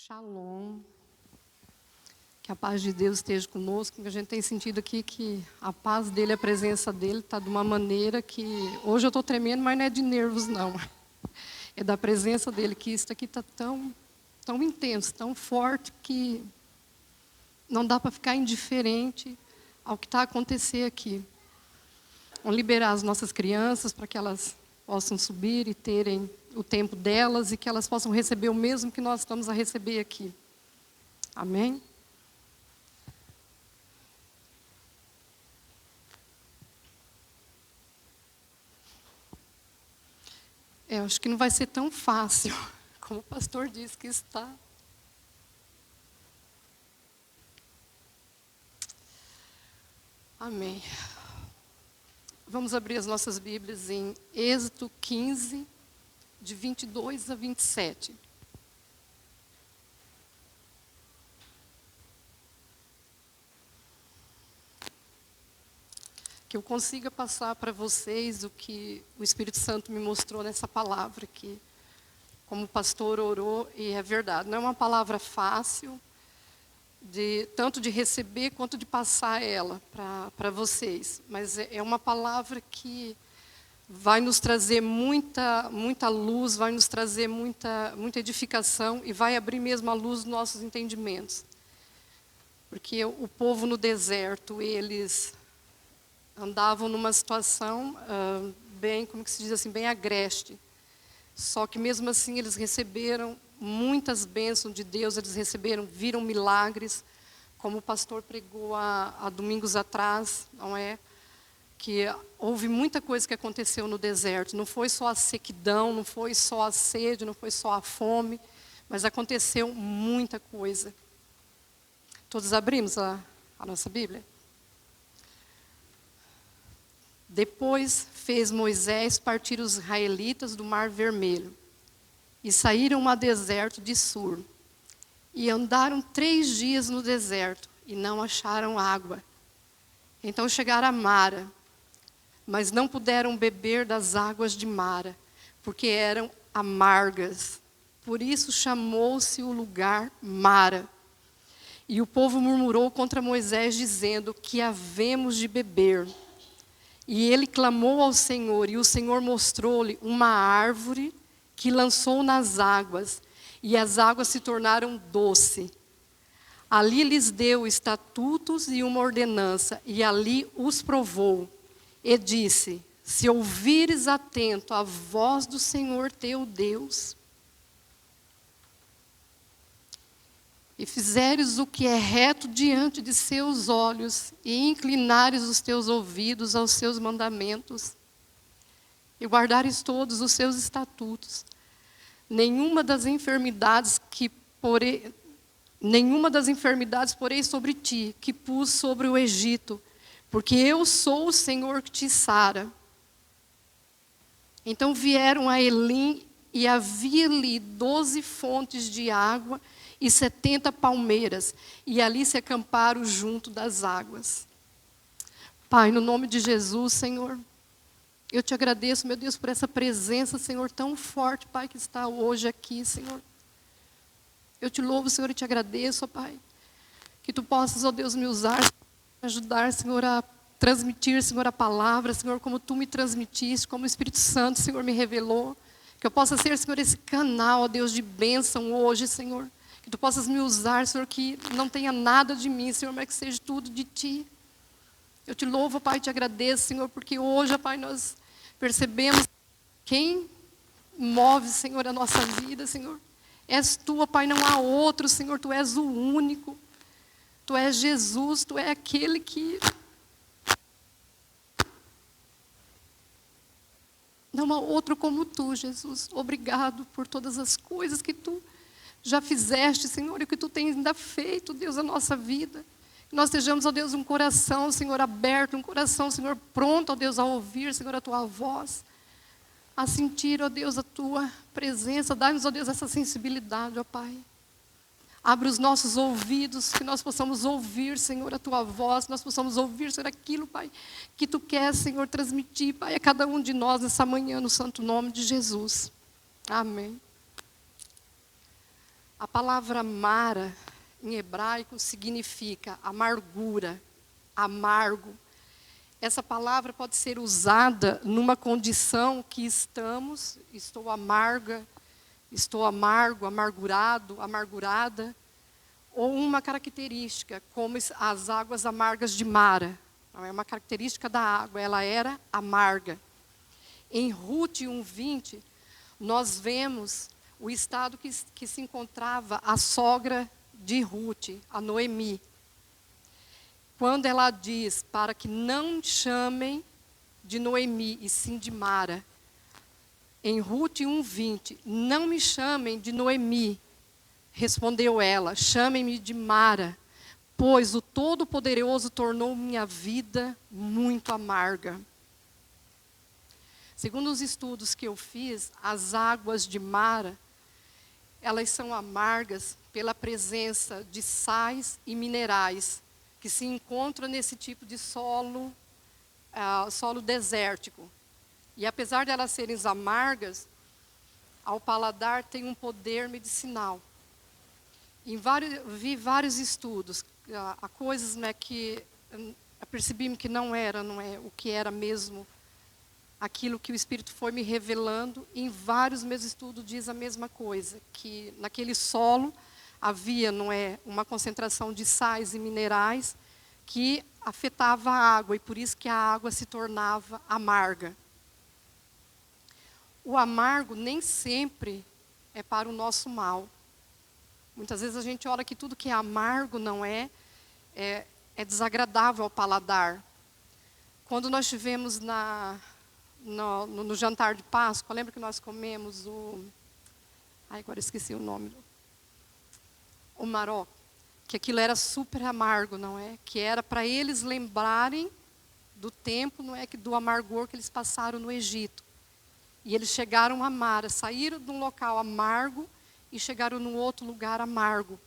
Shalom, que a paz de Deus esteja conosco, que a gente tem sentido aqui que a paz dele, a presença dele está de uma maneira que, hoje eu estou tremendo, mas não é de nervos não, é da presença dele, que isso aqui está tão intenso, tão forte, que não dá para ficar indiferente ao que está a acontecer aqui. Vamos liberar as nossas crianças para que elas possam subir e terem o tempo delas e que elas possam receber o mesmo que nós estamos a receber aqui. Amém? Eu acho que não vai ser tão fácil, como o pastor disse que está. Amém. Vamos abrir as nossas Bíblias em Êxodo 15, de 22 a 27. Que eu consiga passar para vocês o que o Espírito Santo me mostrou nessa palavra, que como o pastor orou, e é verdade, não é uma palavra fácil, tanto de receber quanto de passar ela para vocês, mas é uma palavra que vai nos trazer muita luz, vai nos trazer muita edificação e vai abrir mesmo a luz dos nossos entendimentos. Porque o povo no deserto, eles andavam numa situação bem, como que se diz assim, bem agreste. Só que mesmo assim eles receberam muitas bênçãos de Deus, eles viram milagres, como o pastor pregou há domingos atrás, não é? Que houve muita coisa que aconteceu no deserto. Não foi só a sequidão, não foi só a sede, não foi só a fome, mas aconteceu muita coisa. Todos abrimos a nossa Bíblia? Depois fez Moisés partir os israelitas do Mar Vermelho, e saíram ao deserto de Sur, e andaram 3 dias no deserto, e não acharam água. Então chegaram a Mara, mas não puderam beber das águas de Mara, porque eram amargas. Por isso chamou-se o lugar Mara. E o povo murmurou contra Moisés, dizendo: que havemos de beber? E ele clamou ao Senhor, e o Senhor mostrou-lhe uma árvore que lançou nas águas, e as águas se tornaram doce. Ali lhes deu estatutos e uma ordenança, e ali os provou. E disse: se ouvires atento a voz do Senhor teu Deus, e fizeres o que é reto diante de seus olhos, e inclinares os teus ouvidos aos seus mandamentos, e guardares todos os seus estatutos, nenhuma das enfermidades porei sobre ti, que pus sobre o Egito, porque eu sou o Senhor que te sara. Então vieram a Elim, e havia-lhe 12 fontes de água, e 70 palmeiras, e ali se acamparam junto das águas. Pai, no nome de Jesus, Senhor, eu te agradeço, meu Deus, por essa presença, Senhor, tão forte, Pai, que está hoje aqui, Senhor. Eu te louvo, Senhor, e te agradeço, ó Pai, que tu possas, ó Deus, me usar, me ajudar, Senhor, a transmitir, Senhor, a palavra, Senhor, como tu me transmitiste, como o Espírito Santo, Senhor, me revelou, que eu possa ser, Senhor, esse canal, ó Deus, de bênção hoje, Senhor, que tu possas me usar, Senhor, que não tenha nada de mim, Senhor, mas que seja tudo de ti. Eu te louvo, Pai, e te agradeço, Senhor, porque hoje, Pai, nós percebemos quem move, Senhor, a nossa vida, Senhor. És tu, Pai, não há outro, Senhor, tu és o único. Tu és Jesus, tu é aquele que não há outro como tu, Jesus. Obrigado por todas as coisas que tu já fizeste, Senhor, e o que tu tens ainda feito, Deus, na nossa vida. Que nós estejamos, ó Deus, um coração, Senhor, aberto, um coração, Senhor, pronto, ó Deus, a ouvir, Senhor, a tua voz, a sentir, ó Deus, a tua presença. Dá-nos, ó Deus, essa sensibilidade, ó Pai. Abre os nossos ouvidos, que nós possamos ouvir, Senhor, a tua voz, que nós possamos ouvir, Senhor, aquilo, Pai, que tu queres, Senhor, transmitir, Pai, a cada um de nós nessa manhã, no santo nome de Jesus. Amém. A palavra Mara, em hebraico, significa amargura, amargo. Essa palavra pode ser usada numa condição que estou amarga, estou amargo, amargurado, amargurada, ou uma característica, como as águas amargas de Mara. É uma característica da água, ela era amarga. Em Rute 1:20, nós vemos o estado que se encontrava a sogra de Rute, a Noemi. Quando ela diz para que não chamem de Noemi e sim de Mara. Em Rute 1:20, não me chamem de Noemi, respondeu ela, chamem-me de Mara, pois o Todo-Poderoso tornou minha vida muito amarga. Segundo os estudos que eu fiz, as águas de Mara, elas são amargas pela presença de sais e minerais que se encontram nesse tipo de solo, solo desértico. E apesar de elas serem amargas, ao paladar tem um poder medicinal. Vi vários estudos, há coisas, né, que percebi que não é o que era mesmo aquilo que o Espírito foi me revelando. Em vários meus estudos diz a mesma coisa, que naquele solo havia, uma concentração de sais e minerais que afetava a água, e por isso que a água se tornava amarga. O amargo nem sempre é para o nosso mal. Muitas vezes a gente olha que tudo que é amargo é desagradável ao paladar. Quando nós estivemos no jantar de Páscoa, lembra que nós comemos agora esqueci o nome. O maró, que aquilo era super amargo, que era para eles lembrarem do tempo, do amargor que eles passaram no Egito. E eles chegaram a Mara, saíram de um local amargo e chegaram num outro lugar amargo.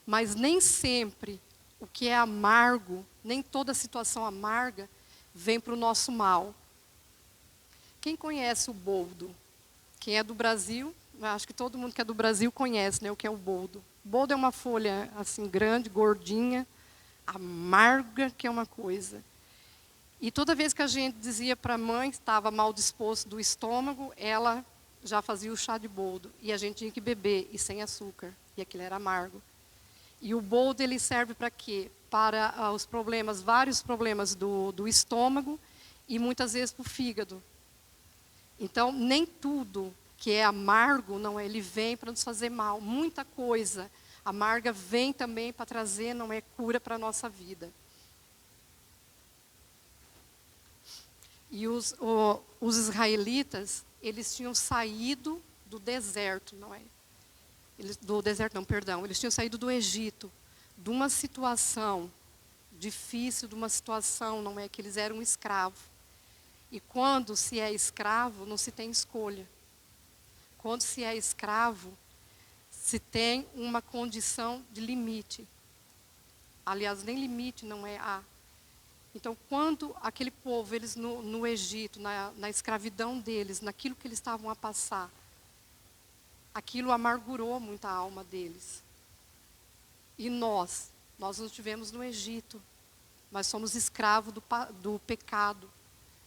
Mas nem sempre o que é amargo, nem toda situação amarga, vem para o nosso mal. Quem conhece o boldo? Quem é do Brasil, acho que todo mundo que é do Brasil conhece, o que é o boldo. O boldo é uma folha assim grande, gordinha, amarga, que é uma coisa. E toda vez que a gente dizia para a mãe que estava mal disposto do estômago, ela já fazia o chá de boldo. E a gente tinha que beber, e sem açúcar. E aquilo era amargo. E o boldo, ele serve para quê? Para vários problemas do estômago e muitas vezes para o fígado. Então, nem tudo que é amargo, ele vem para nos fazer mal. Muita coisa amarga vem também para trazer, cura para a nossa vida. E os israelitas, eles tinham saído do deserto, eles tinham saído do Egito, de uma situação difícil, de uma situação, que eles eram escravos. E quando se é escravo, não se tem escolha. Quando se é escravo, se tem uma condição de limite. Aliás, nem limite há. Então, quando aquele povo, eles no Egito, na escravidão deles, naquilo que eles estavam a passar, aquilo amargurou muito a alma deles. E nós não estivemos no Egito, mas somos escravos do pecado.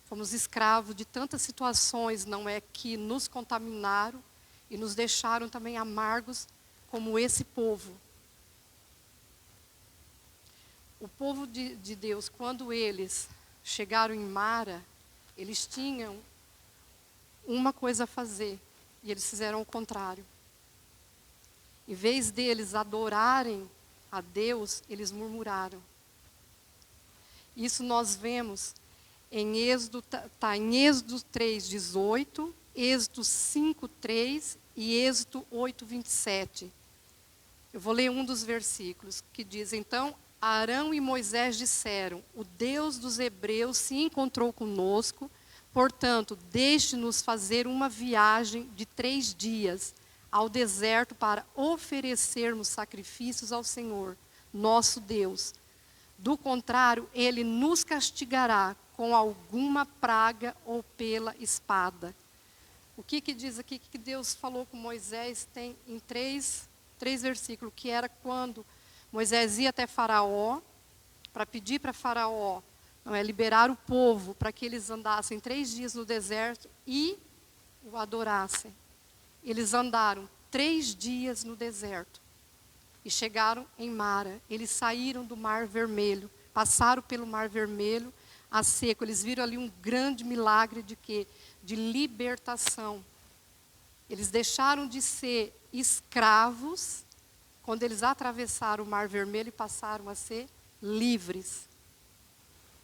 Fomos escravos de tantas situações, que nos contaminaram e nos deixaram também amargos, como esse povo. O povo de Deus, quando eles chegaram em Mara, eles tinham uma coisa a fazer, e eles fizeram o contrário. Em vez deles adorarem a Deus, eles murmuraram. Isso nós vemos em Êxodo 3:18, Êxodo 5:3 e Êxodo 8:27. Eu vou ler um dos versículos que diz: então Arão e Moisés disseram: o Deus dos hebreus se encontrou conosco, portanto, deixe-nos fazer uma viagem de 3 dias ao deserto para oferecermos sacrifícios ao Senhor, nosso Deus. Do contrário, Ele nos castigará com alguma praga ou pela espada. O que diz aqui que Deus falou com Moisés tem em três 3 versículos, que era quando Moisés ia até Faraó, para pedir para Faraó liberar o povo, para que eles andassem 3 dias no deserto e o adorassem. Eles andaram 3 dias no deserto e chegaram em Mara. Eles saíram do Mar Vermelho, passaram pelo Mar Vermelho a seco. Eles viram ali um grande milagre de quê? De libertação. Eles deixaram de ser escravos quando eles atravessaram o Mar Vermelho e passaram a ser livres.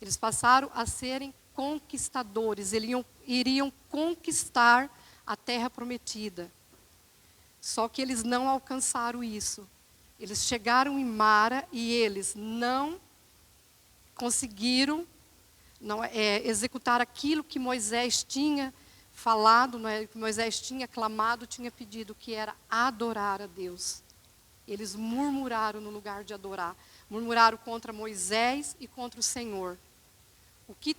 Eles passaram a serem conquistadores. Eles iriam conquistar a terra prometida. Só que eles não alcançaram isso. Eles chegaram em Mara e eles não conseguiram executar aquilo que Moisés tinha falado, que Moisés tinha clamado, tinha pedido, que era adorar a Deus. Eles murmuraram no lugar de adorar. Murmuraram contra Moisés e contra o Senhor. O que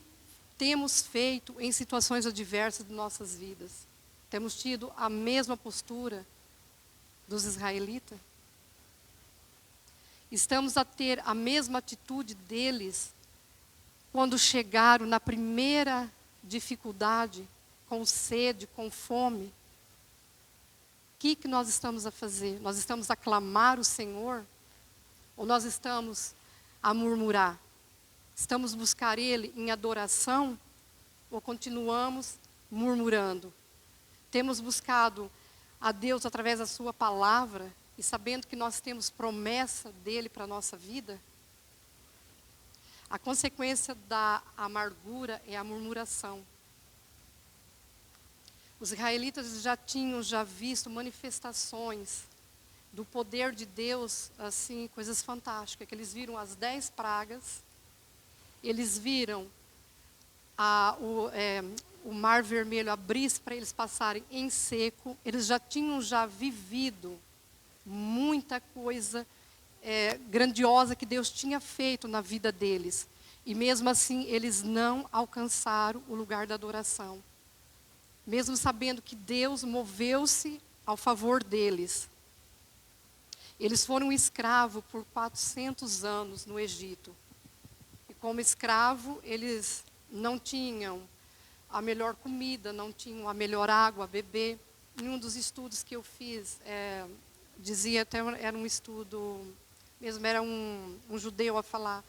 temos feito em situações adversas de nossas vidas? Temos tido a mesma postura dos israelitas? Estamos a ter a mesma atitude deles quando chegaram na primeira dificuldade, com sede, com fome? O que nós estamos a fazer? Nós estamos a clamar o Senhor? Ou nós estamos a murmurar? Estamos a buscar Ele em adoração? Ou continuamos murmurando? Temos buscado a Deus através da sua palavra e sabendo que nós temos promessa dEle para a nossa vida? A consequência da amargura é a murmuração. Os israelitas já tinham visto manifestações do poder de Deus, assim, coisas fantásticas, que eles viram as 10 pragas, eles viram o Mar Vermelho abrir-se para eles passarem em seco. Eles já tinham vivido muita coisa grandiosa que Deus tinha feito na vida deles. E mesmo assim, eles não alcançaram o lugar da adoração. Mesmo sabendo que Deus moveu-se ao favor deles. Eles foram escravos por 400 anos no Egito. E como escravo, eles não tinham a melhor comida, não tinham a melhor água a beber. Em um dos estudos que eu fiz, dizia, até era um estudo, mesmo era um judeu a falar,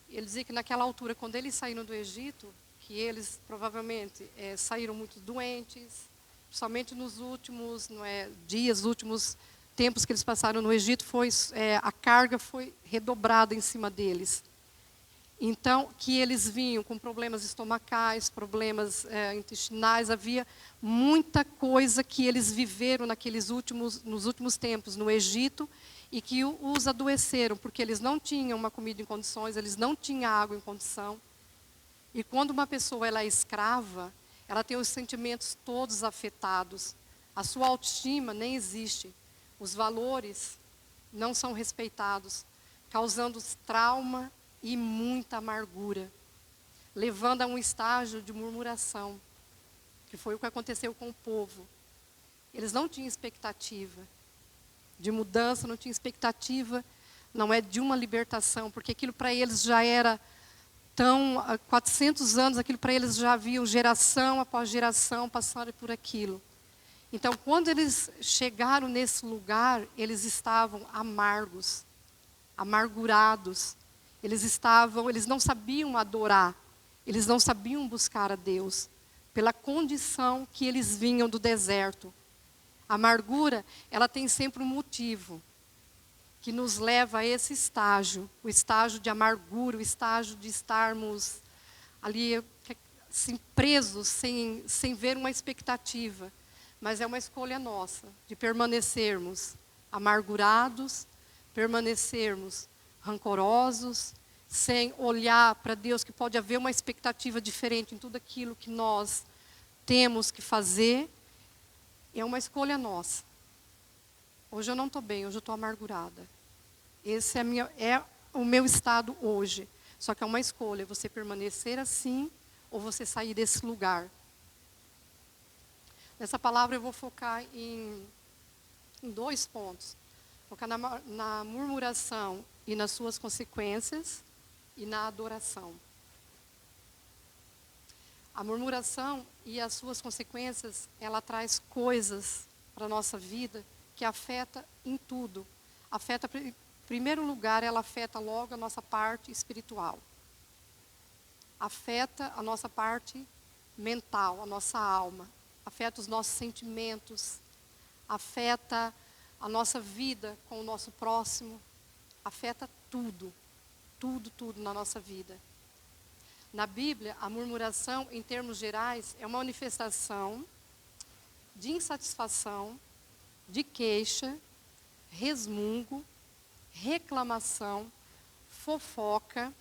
ele dizia que naquela altura, quando eles saíram do Egito, que eles provavelmente saíram muito doentes, somente nos últimos dias, últimos tempos que eles passaram no Egito, a carga foi redobrada em cima deles. Então, que eles vinham com problemas estomacais, problemas intestinais, havia muita coisa que eles viveram nos últimos tempos no Egito e que os adoeceram, porque eles não tinham uma comida em condições, eles não tinham água em condição. E quando uma pessoa é escrava, ela tem os sentimentos todos afetados. A sua autoestima nem existe. Os valores não são respeitados, causando trauma e muita amargura, levando a um estágio de murmuração, que foi o que aconteceu com o povo. Eles não tinham expectativa de mudança, não tinham expectativa, de uma libertação, porque aquilo para eles já era há 400 anos, aquilo para eles já haviam geração após geração passando por aquilo. Então, quando eles chegaram nesse lugar, eles estavam amargos, amargurados. Eles não sabiam adorar, eles não sabiam buscar a Deus, pela condição que eles vinham do deserto. A amargura, ela tem sempre um motivo que nos leva a esse estágio, o estágio de amargura, o estágio de estarmos ali assim, presos, sem ver uma expectativa. Mas é uma escolha nossa, de permanecermos amargurados, permanecermos rancorosos, sem olhar para Deus, que pode haver uma expectativa diferente em tudo aquilo que nós temos que fazer. É uma escolha nossa. Hoje eu não estou bem, hoje eu estou amargurada. Esse é o meu estado hoje. Só que é uma escolha, você permanecer assim ou você sair desse lugar. Nessa palavra eu vou focar em 2 pontos. Focar na murmuração e nas suas consequências e na adoração. A murmuração e as suas consequências, ela traz coisas para a nossa vida que afeta em tudo. Afeta, em primeiro lugar, ela afeta logo a nossa parte espiritual. Afeta a nossa parte mental, a nossa alma. Afeta os nossos sentimentos. Afeta a nossa vida com o nosso próximo. Afeta tudo. Tudo na nossa vida. Na Bíblia, a murmuração, em termos gerais, é uma manifestação de insatisfação, de queixa, resmungo, reclamação, fofoca,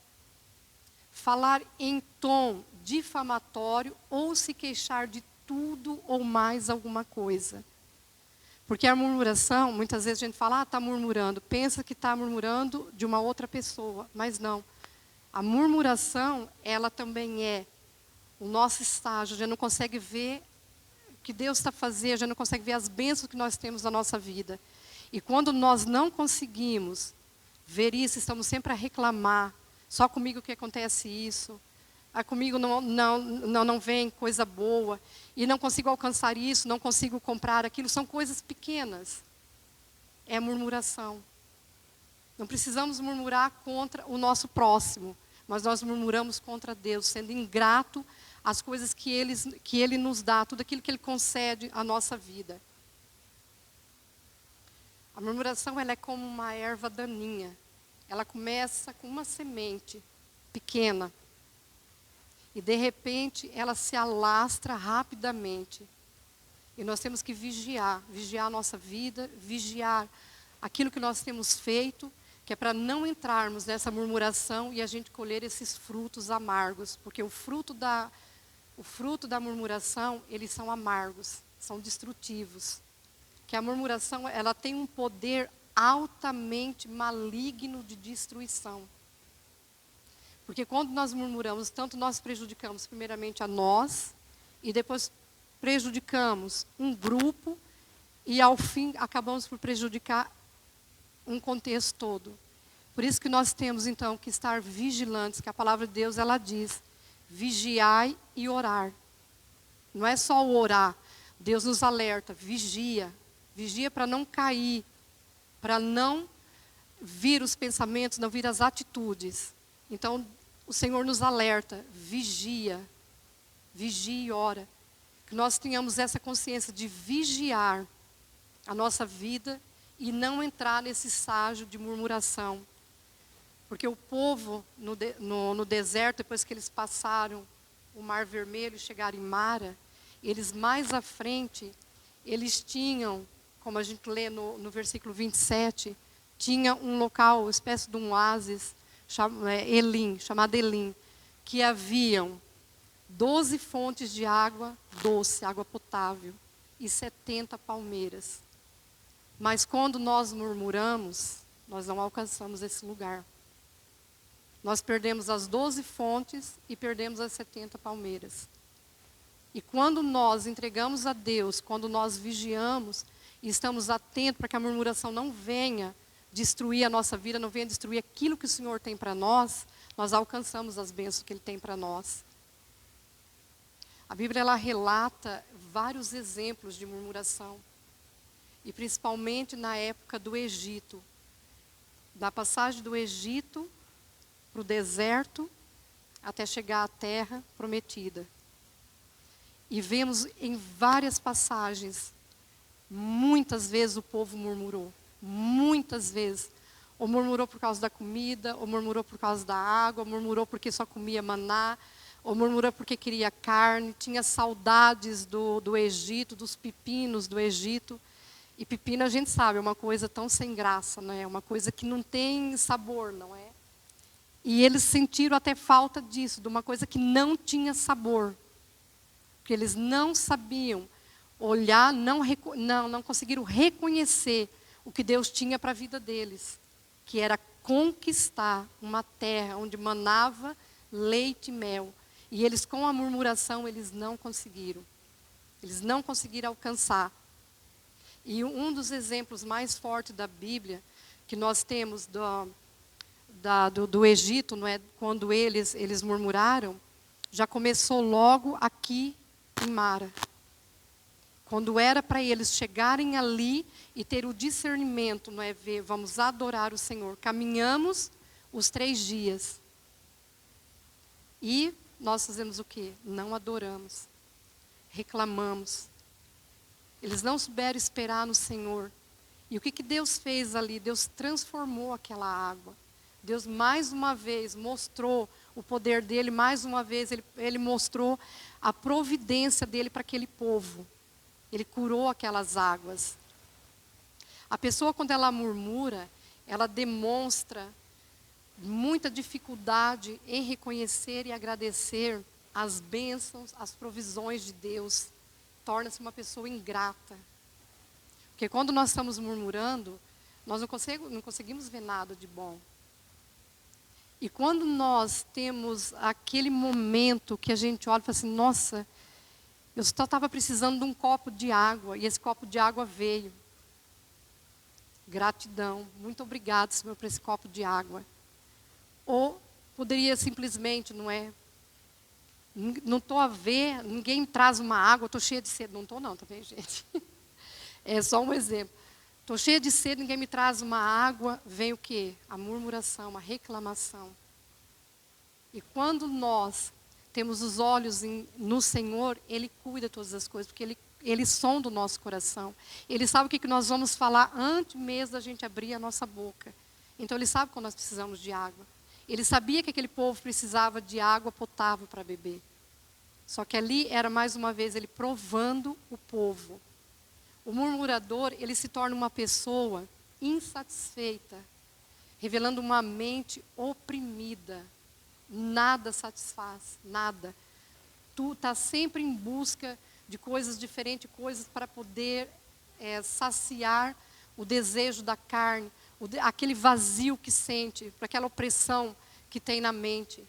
falar em tom difamatório ou se queixar de tudo ou mais alguma coisa. Porque a murmuração, muitas vezes a gente fala, está murmurando, pensa que está murmurando de uma outra pessoa, mas não. A murmuração, ela também é o nosso estágio, a gente não consegue ver o que Deus está fazendo, a gente não consegue ver as bênçãos que nós temos na nossa vida. E quando nós não conseguimos ver isso, estamos sempre a reclamar, só comigo que acontece isso, comigo não vem coisa boa, e não consigo alcançar isso, não consigo comprar aquilo, são coisas pequenas. É murmuração. Não precisamos murmurar contra o nosso próximo, mas nós murmuramos contra Deus, sendo ingrato às coisas que Ele nos dá, tudo aquilo que Ele concede à nossa vida. A murmuração, ela é como uma erva daninha. Ela começa com uma semente pequena. E, de repente, ela se alastra rapidamente. E nós temos que vigiar a nossa vida, vigiar aquilo que nós temos feito, que é para não entrarmos nessa murmuração e a gente colher esses frutos amargos. Porque o fruto da murmuração, eles são amargos, são destrutivos. Que a murmuração, ela tem um poder altamente maligno de destruição. Porque quando nós murmuramos, tanto nós prejudicamos primeiramente a nós, e depois prejudicamos um grupo, e ao fim acabamos por prejudicar um contexto todo. Por isso que nós temos então que estar vigilantes, que a palavra de Deus ela diz, vigiai e orar. Não é só o orar, Deus nos alerta, vigia para não cair, para não vir os pensamentos, não vir as atitudes. Então, o Senhor nos alerta, vigia e ora. Que nós tenhamos essa consciência de vigiar a nossa vida e não entrar nesse estágio de murmuração. Porque o povo no deserto, depois que eles passaram o Mar Vermelho e chegaram em Mara, eles mais à frente, eles tinham, como a gente lê no versículo 27, tinha um local, uma espécie de um oásis, chamado Elim, que haviam 12 fontes de água doce, água potável, e 70 palmeiras. Mas quando nós murmuramos, nós não alcançamos esse lugar. Nós perdemos as 12 fontes e perdemos as 70 palmeiras. E quando nós entregamos a Deus, quando nós vigiamos e estamos atentos para que a murmuração não venha destruir a nossa vida, não venha destruir aquilo que o Senhor tem para nós, nós alcançamos as bênçãos que Ele tem para nós. A Bíblia ela relata vários exemplos de murmuração. E principalmente na época do Egito. Da passagem do Egito para o deserto, até chegar à terra prometida. E vemos em várias passagens, muitas vezes o povo murmurou. Muitas vezes. Ou murmurou por causa da comida, ou murmurou por causa da água, ou murmurou porque só comia maná, ou murmurou porque queria carne, tinha saudades do Egito, dos pepinos do Egito. E pepino a gente sabe, é uma coisa tão sem graça, não é? É uma coisa que não tem sabor, não é? E eles sentiram até falta disso, de uma coisa que não tinha sabor. Porque eles não sabiam olhar, não conseguiram reconhecer o que Deus tinha para a vida deles. Que era conquistar uma terra onde manava leite e mel. E eles, com a murmuração, eles não conseguiram. Eles não conseguiram alcançar. E um dos exemplos mais fortes da Bíblia, que nós temos do Egito, não é? Quando eles murmuraram, já começou logo aqui em Mara. Quando era para eles chegarem ali e ter o discernimento, não é? Ver, vamos adorar o Senhor. Caminhamos os 3 dias. E nós fazemos o quê? Não adoramos. Reclamamos. Eles não souberam esperar no Senhor. E o que Deus fez ali? Deus transformou aquela água. Deus mais uma vez mostrou o poder dele, mais uma vez ele mostrou a providência dele para aquele povo. Ele curou aquelas águas. A pessoa, quando ela murmura, ela demonstra muita dificuldade em reconhecer e agradecer as bênçãos, as provisões de Deus. Torna-se uma pessoa ingrata. Porque quando nós estamos murmurando, nós não conseguimos ver nada de bom. E quando nós temos aquele momento que a gente olha e fala assim, nossa, eu só estava precisando de um copo de água, e esse copo de água veio. Gratidão, muito obrigado, Senhor, por esse copo de água. Ou poderia simplesmente, não é? Não estou a ver, ninguém traz uma água, estou cheia de sede. Não estou não, tá bem, gente? É só um exemplo. Estou cheia de sede, ninguém me traz uma água, vem o quê? A murmuração, a reclamação. E quando nós temos os olhos no Senhor, Ele cuida de todas as coisas, porque Ele sonda o nosso coração. Ele sabe o que nós vamos falar antes mesmo da gente abrir a nossa boca. Então Ele sabe quando nós precisamos de água. Ele sabia que aquele povo precisava de água potável para beber. Só que ali era mais uma vez Ele provando o povo. O murmurador, ele se torna uma pessoa insatisfeita, revelando uma mente oprimida. Nada satisfaz, nada. Tu está sempre em busca de coisas diferentes, coisas para poder saciar o desejo da carne, aquele vazio que sente, para aquela opressão que tem na mente.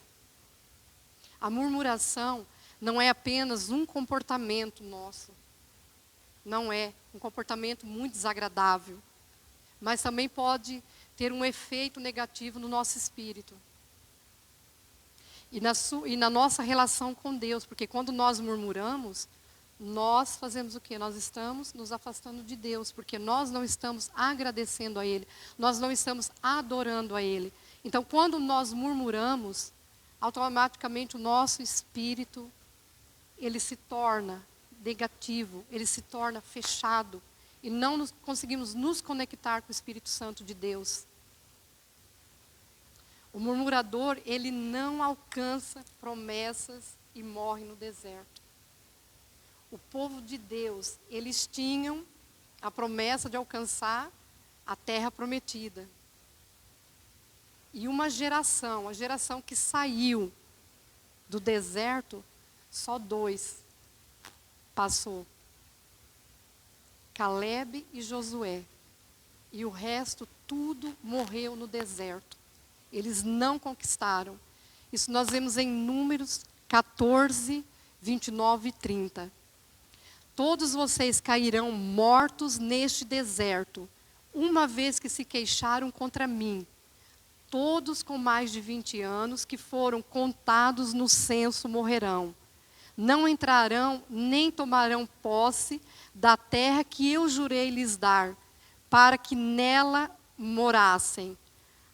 A murmuração não é apenas um comportamento nosso. Não é um comportamento muito desagradável, mas também pode ter um efeito negativo no nosso espírito. E na nossa relação com Deus, porque quando nós murmuramos, nós fazemos o quê? Nós estamos nos afastando de Deus, porque nós não estamos agradecendo a Ele, nós não estamos adorando a Ele. Então, quando nós murmuramos, automaticamente o nosso espírito, ele se torna negativo, ele se torna fechado e não conseguimos nos conectar com o Espírito Santo de Deus. O murmurador, ele não alcança promessas e morre no deserto. O povo de Deus, eles tinham a promessa de alcançar a terra prometida. E uma geração, a geração que saiu do deserto, só 2 passou. Caleb e Josué. E o resto, tudo morreu no deserto. Eles não conquistaram. Isso nós vemos em Números 14, 29 e 30. Todos vocês cairão mortos neste deserto, uma vez que se queixaram contra mim. Todos com mais de 20 anos que foram contados no censo morrerão. Não entrarão nem tomarão posse da terra que eu jurei lhes dar, para que nela morassem.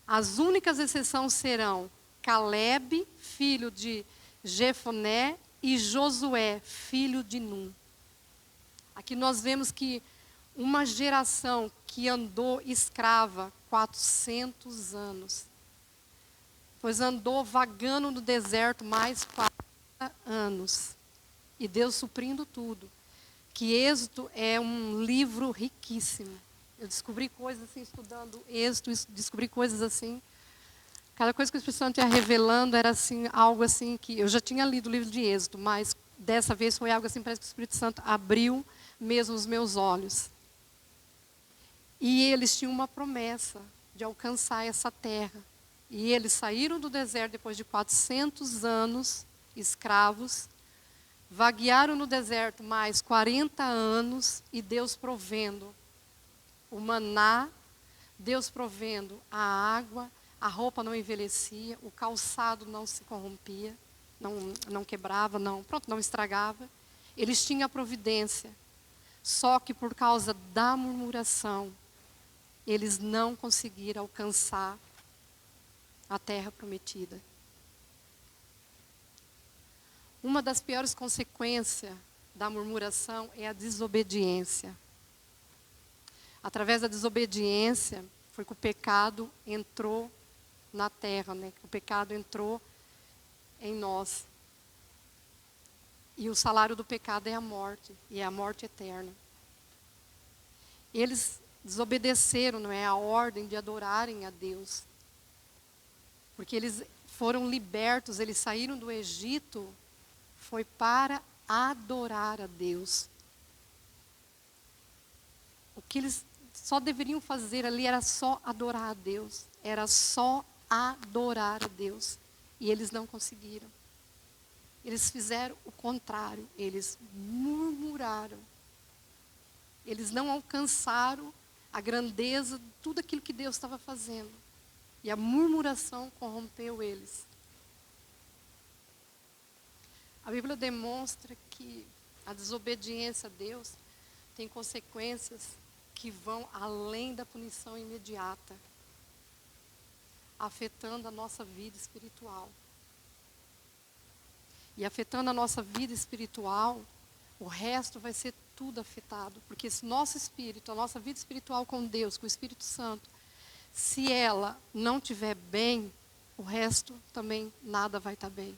As únicas exceções serão Caleb, filho de Jefoné, e Josué, filho de Num. Aqui nós vemos que uma geração que andou escrava 400 anos, pois andou vagando no deserto mais 40 anos, e Deus suprindo tudo. Que Êxodo é um livro riquíssimo. Eu descobri coisas assim, estudando Êxodo, descobri coisas assim. Cada coisa que o Espírito Santo ia revelando era assim, algo assim que eu já tinha lido o livro de Êxodo, mas dessa vez foi algo assim, parece que o Espírito Santo abriu mesmo os meus olhos. E eles tinham uma promessa de alcançar essa terra. E eles saíram do deserto depois de 400 anos escravos, vaguearam no deserto mais 40 anos e Deus provendo o maná, Deus provendo a água, a roupa não envelhecia, o calçado não se corrompia, não quebrava, não estragava. Eles tinham a providência. Só que por causa da murmuração, eles não conseguiram alcançar a terra prometida. Uma das piores consequências da murmuração é a desobediência. Através da desobediência, foi que o pecado entrou na terra, né? O pecado entrou em nós. E o salário do pecado é a morte, e é a morte eterna. Eles desobedeceram, não é, a ordem de adorarem a Deus. Porque eles foram libertos, eles saíram do Egito, foi para adorar a Deus. O que eles só deveriam fazer ali era só adorar a Deus. Era só adorar a Deus. E eles não conseguiram. Eles fizeram o contrário. Eles murmuraram. Eles não alcançaram a grandeza de tudo aquilo que Deus estava fazendo. E a murmuração corrompeu eles. A Bíblia demonstra que a desobediência a Deus tem consequências que vão além da punição imediata, afetando a nossa vida espiritual. E afetando a nossa vida espiritual, o resto vai ser tudo afetado. Porque esse nosso espírito, a nossa vida espiritual com Deus, com o Espírito Santo, se ela não estiver bem, o resto também nada vai estar bem.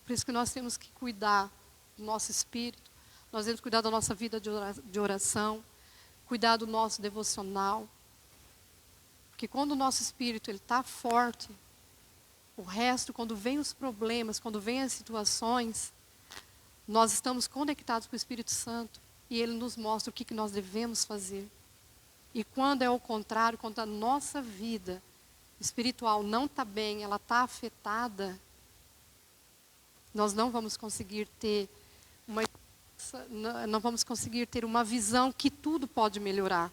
Por isso que nós temos que cuidar do nosso espírito, nós temos que cuidar da nossa vida de oração, cuidar do nosso devocional. Porque quando o nosso espírito está forte, o resto, quando vem os problemas, quando vem as situações, nós estamos conectados com o Espírito Santo e ele nos mostra o que nós devemos fazer. E quando é o contrário, quando a nossa vida espiritual não está bem, ela está afetada, nós não vamos conseguir ter uma visão que tudo pode melhorar.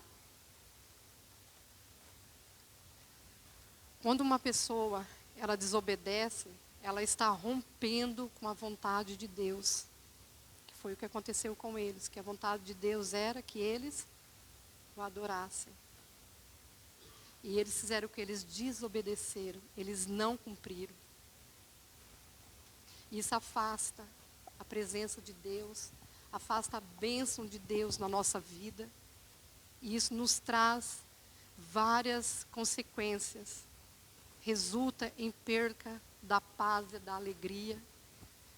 Quando uma pessoa ela desobedece, ela está rompendo com a vontade de Deus. Que foi o que aconteceu com eles, que a vontade de Deus era que eles o adorassem. E eles fizeram o que? Eles desobedeceram, eles não cumpriram. Isso afasta a presença de Deus, afasta a bênção de Deus na nossa vida. E isso nos traz várias consequências. Resulta em perca da paz e da alegria,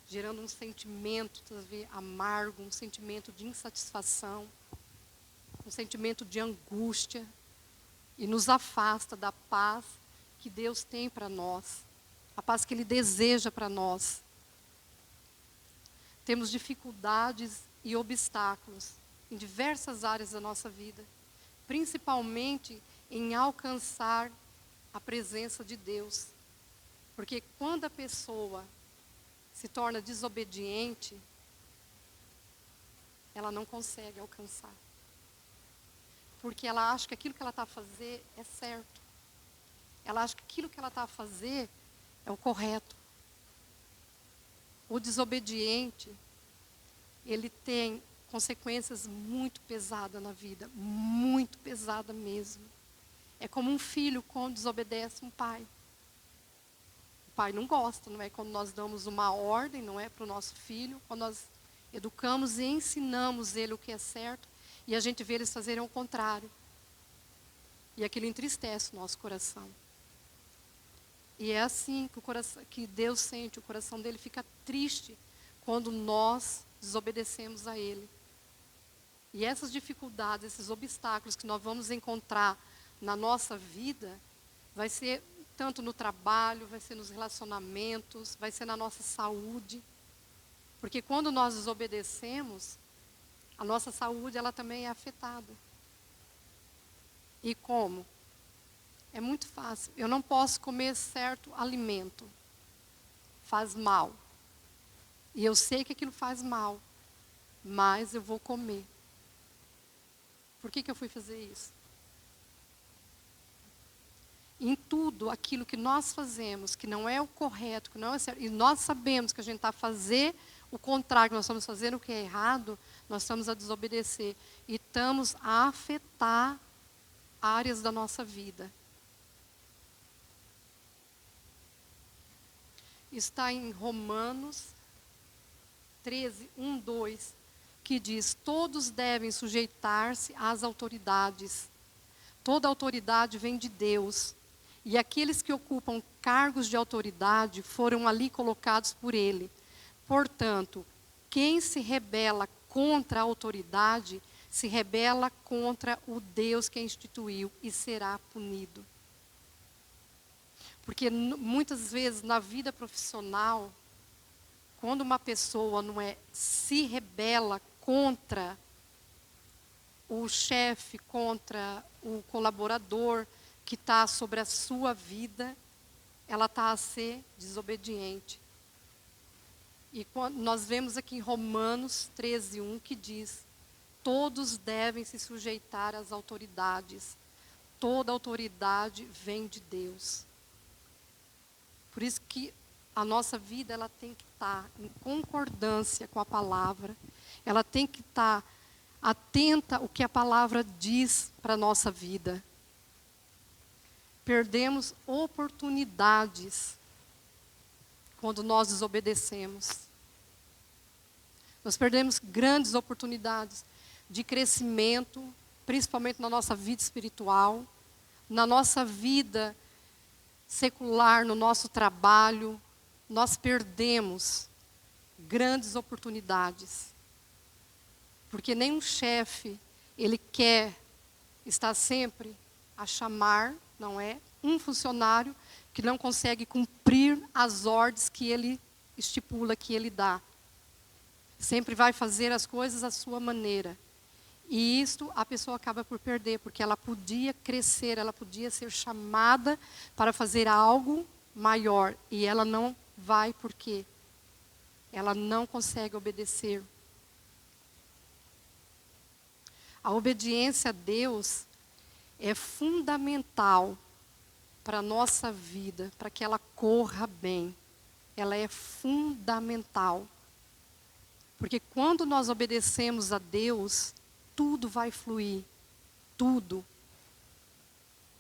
gerando um sentimento talvez amargo, um sentimento de insatisfação, um sentimento de angústia, e nos afasta da paz que Deus tem para nós, a paz que Ele deseja para nós. Temos dificuldades e obstáculos em diversas áreas da nossa vida, principalmente em alcançar a presença de Deus. Porque quando a pessoa se torna desobediente, ela não consegue alcançar. Porque ela acha que aquilo que ela está a fazer é certo. Ela acha que aquilo que ela está a fazer é o correto. O desobediente, ele tem consequências muito pesadas na vida, muito pesada mesmo. É como um filho quando desobedece um pai. O pai não gosta, não é? Quando nós damos uma ordem, não é, para o nosso filho, quando nós educamos e ensinamos ele o que é certo, e a gente vê eles fazerem o contrário. E aquilo entristece o nosso coração. E é assim que Deus sente, o coração dele fica triste quando nós desobedecemos a Ele. E essas dificuldades, esses obstáculos que nós vamos encontrar na nossa vida, vai ser tanto no trabalho, vai ser nos relacionamentos, vai ser na nossa saúde. Porque quando nós desobedecemos, a nossa saúde ela também é afetada. E como? É muito fácil. Eu não posso comer certo alimento. Faz mal. E eu sei que aquilo faz mal. Mas eu vou comer. Por que eu fui fazer isso? em tudo aquilo que nós fazemos, que não é o correto, que não é certo, e nós sabemos que a gente está a fazer o contrário, que nós estamos fazendo o que é errado, nós estamos a desobedecer e estamos a afetar áreas da nossa vida. Está em Romanos 13, 1, 2, que diz: todos devem sujeitar-se às autoridades. Toda autoridade vem de Deus. E aqueles que ocupam cargos de autoridade foram ali colocados por Ele. Portanto, quem se rebela contra a autoridade, se rebela contra o Deus que a instituiu e será punido. Porque muitas vezes na vida profissional, quando uma pessoa se rebela contra o chefe, contra o colaborador que está sobre a sua vida, ela está a ser desobediente. E nós vemos aqui em Romanos 13, 1, que diz: todos devem se sujeitar às autoridades. Toda autoridade vem de Deus. Por isso que a nossa vida ela tem que estar em concordância com a palavra. Ela tem que estar atenta ao que a palavra diz para a nossa vida. Perdemos oportunidades quando nós desobedecemos. Nós perdemos grandes oportunidades de crescimento, principalmente na nossa vida espiritual, na nossa vida secular, no nosso trabalho. Nós perdemos grandes oportunidades. Porque nenhum chefe, ele quer estar sempre a chamar, não é? Um funcionário que não consegue cumprir as ordens que ele estipula, que ele dá. Sempre vai fazer as coisas à sua maneira. E isto a pessoa acaba por perder, porque ela podia crescer, ela podia ser chamada para fazer algo maior. E ela não vai porque ela não consegue obedecer. A obediência a Deus é fundamental para a nossa vida, para que ela corra bem. Ela é fundamental. Porque quando nós obedecemos a Deus, tudo vai fluir. Tudo.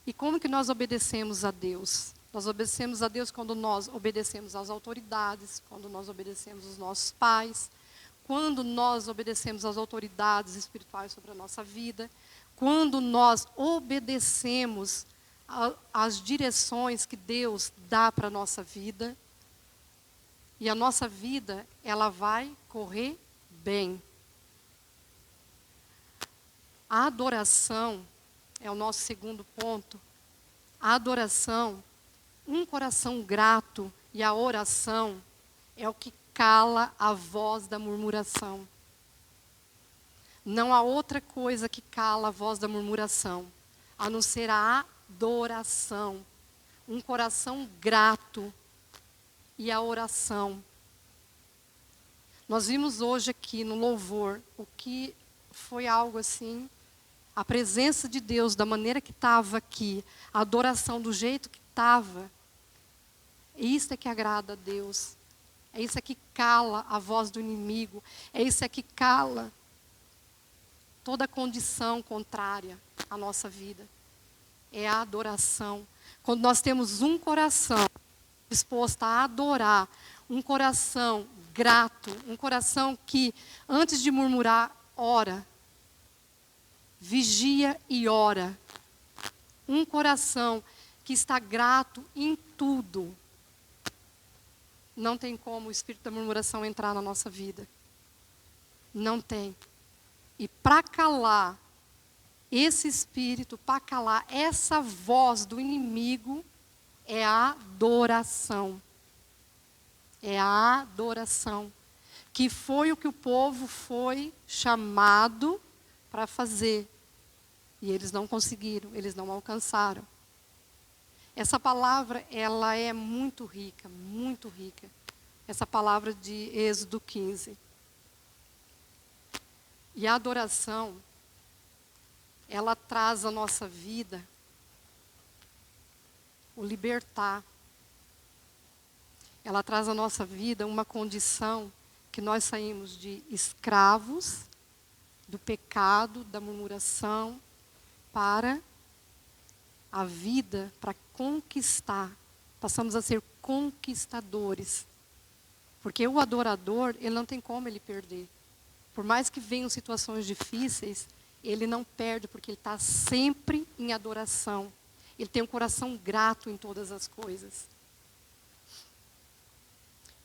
E como que nós obedecemos a Deus? Nós obedecemos a Deus quando nós obedecemos às autoridades, quando nós obedecemos aos nossos pais, quando nós obedecemos às autoridades espirituais sobre a nossa vida, quando nós obedecemos às direções que Deus dá para a nossa vida, e a nossa vida, ela vai correr bem. A adoração é o nosso segundo ponto. A adoração, um coração grato e a oração é o que cala a voz da murmuração. Não há outra coisa que cala a voz da murmuração, a não ser a adoração. Um coração grato e a oração. Nós vimos hoje aqui no louvor o que foi algo assim, a presença de Deus da maneira que estava aqui, a adoração do jeito que estava. Isso é que agrada a Deus. É isso que cala a voz do inimigo. É isso que cala toda condição contrária à nossa vida. É a adoração. Quando nós temos um coração disposto a adorar, um coração grato, um coração que, antes de murmurar, ora, vigia e ora. Um coração que está grato em tudo. Não tem como o espírito da murmuração entrar na nossa vida. Não tem. E para calar esse espírito, para calar essa voz do inimigo, é a adoração. É a adoração. Que foi o que o povo foi chamado para fazer. E eles não conseguiram, eles não alcançaram. Essa palavra, ela é muito rica, muito rica. Essa palavra de Êxodo 15. E a adoração, ela traz à nossa vida o libertar. Ela traz à nossa vida uma condição que nós saímos de escravos do pecado, da murmuração, para a vida, para conquistar. Passamos a ser conquistadores. Porque o adorador, ele não tem como ele perder. Por mais que venham situações difíceis, ele não perde, porque ele está sempre em adoração. Ele tem um coração grato em todas as coisas.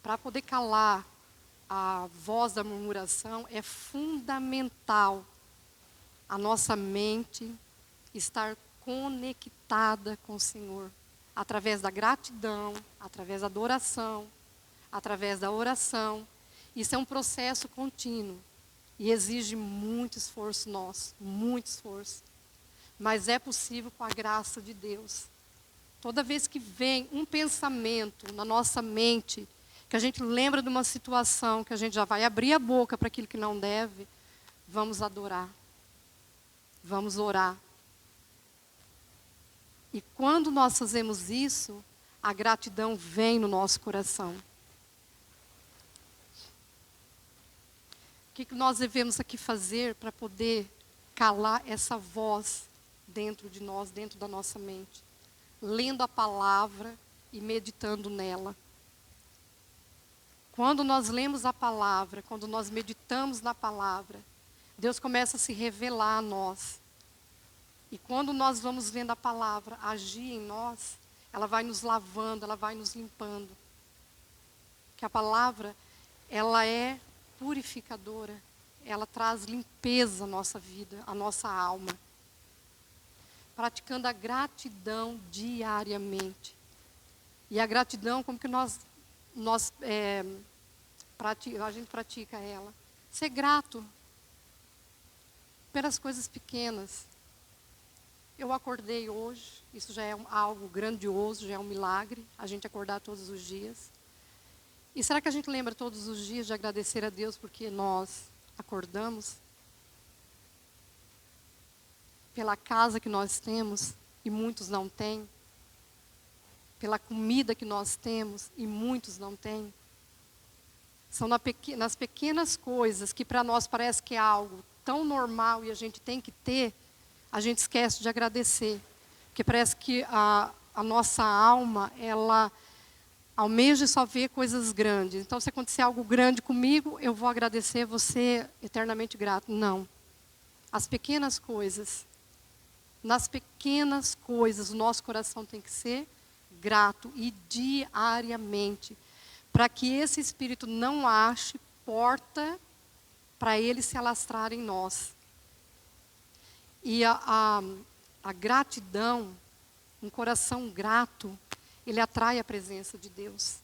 Para poder calar a voz da murmuração, é fundamental a nossa mente estar conectada com o Senhor. Através da gratidão, através da adoração, através da oração. Isso é um processo contínuo e exige muito esforço nosso, muito esforço. Mas é possível com a graça de Deus. Toda vez que vem um pensamento na nossa mente, que a gente lembra de uma situação, que a gente já vai abrir a boca para aquilo que não deve, vamos adorar. Vamos orar. E quando nós fazemos isso, a gratidão vem no nosso coração. O que nós devemos aqui fazer para poder calar essa voz dentro de nós, dentro da nossa mente? Lendo a palavra e meditando nela. Quando nós lemos a palavra, quando nós meditamos na palavra, Deus começa a se revelar a nós. E quando nós vamos vendo a palavra agir em nós, ela vai nos lavando, ela vai nos limpando. Que a palavra, ela é purificadora, ela traz limpeza à nossa vida, à nossa alma. Praticando a gratidão diariamente. E a gratidão, como que a gente pratica ela? Ser grato pelas coisas pequenas. Eu acordei hoje, isso já é algo grandioso, já é um milagre, a gente acordar todos os dias. E será que a gente lembra todos os dias de agradecer a Deus porque nós acordamos? Pela casa que nós temos e muitos não têm? Pela comida que nós temos e muitos não têm? São nas pequenas coisas que para nós parece que é algo tão normal e a gente tem que ter, a gente esquece de agradecer. Porque parece que a nossa alma, ela almeja só ver coisas grandes. Então, se acontecer algo grande comigo, eu vou agradecer, vou ser eternamente grato. Não. As pequenas coisas. Nas pequenas coisas, o nosso coração tem que ser grato e diariamente. Para que esse Espírito não ache porta para ele se alastrar em nós. E a gratidão, um coração grato, ele atrai a presença de Deus.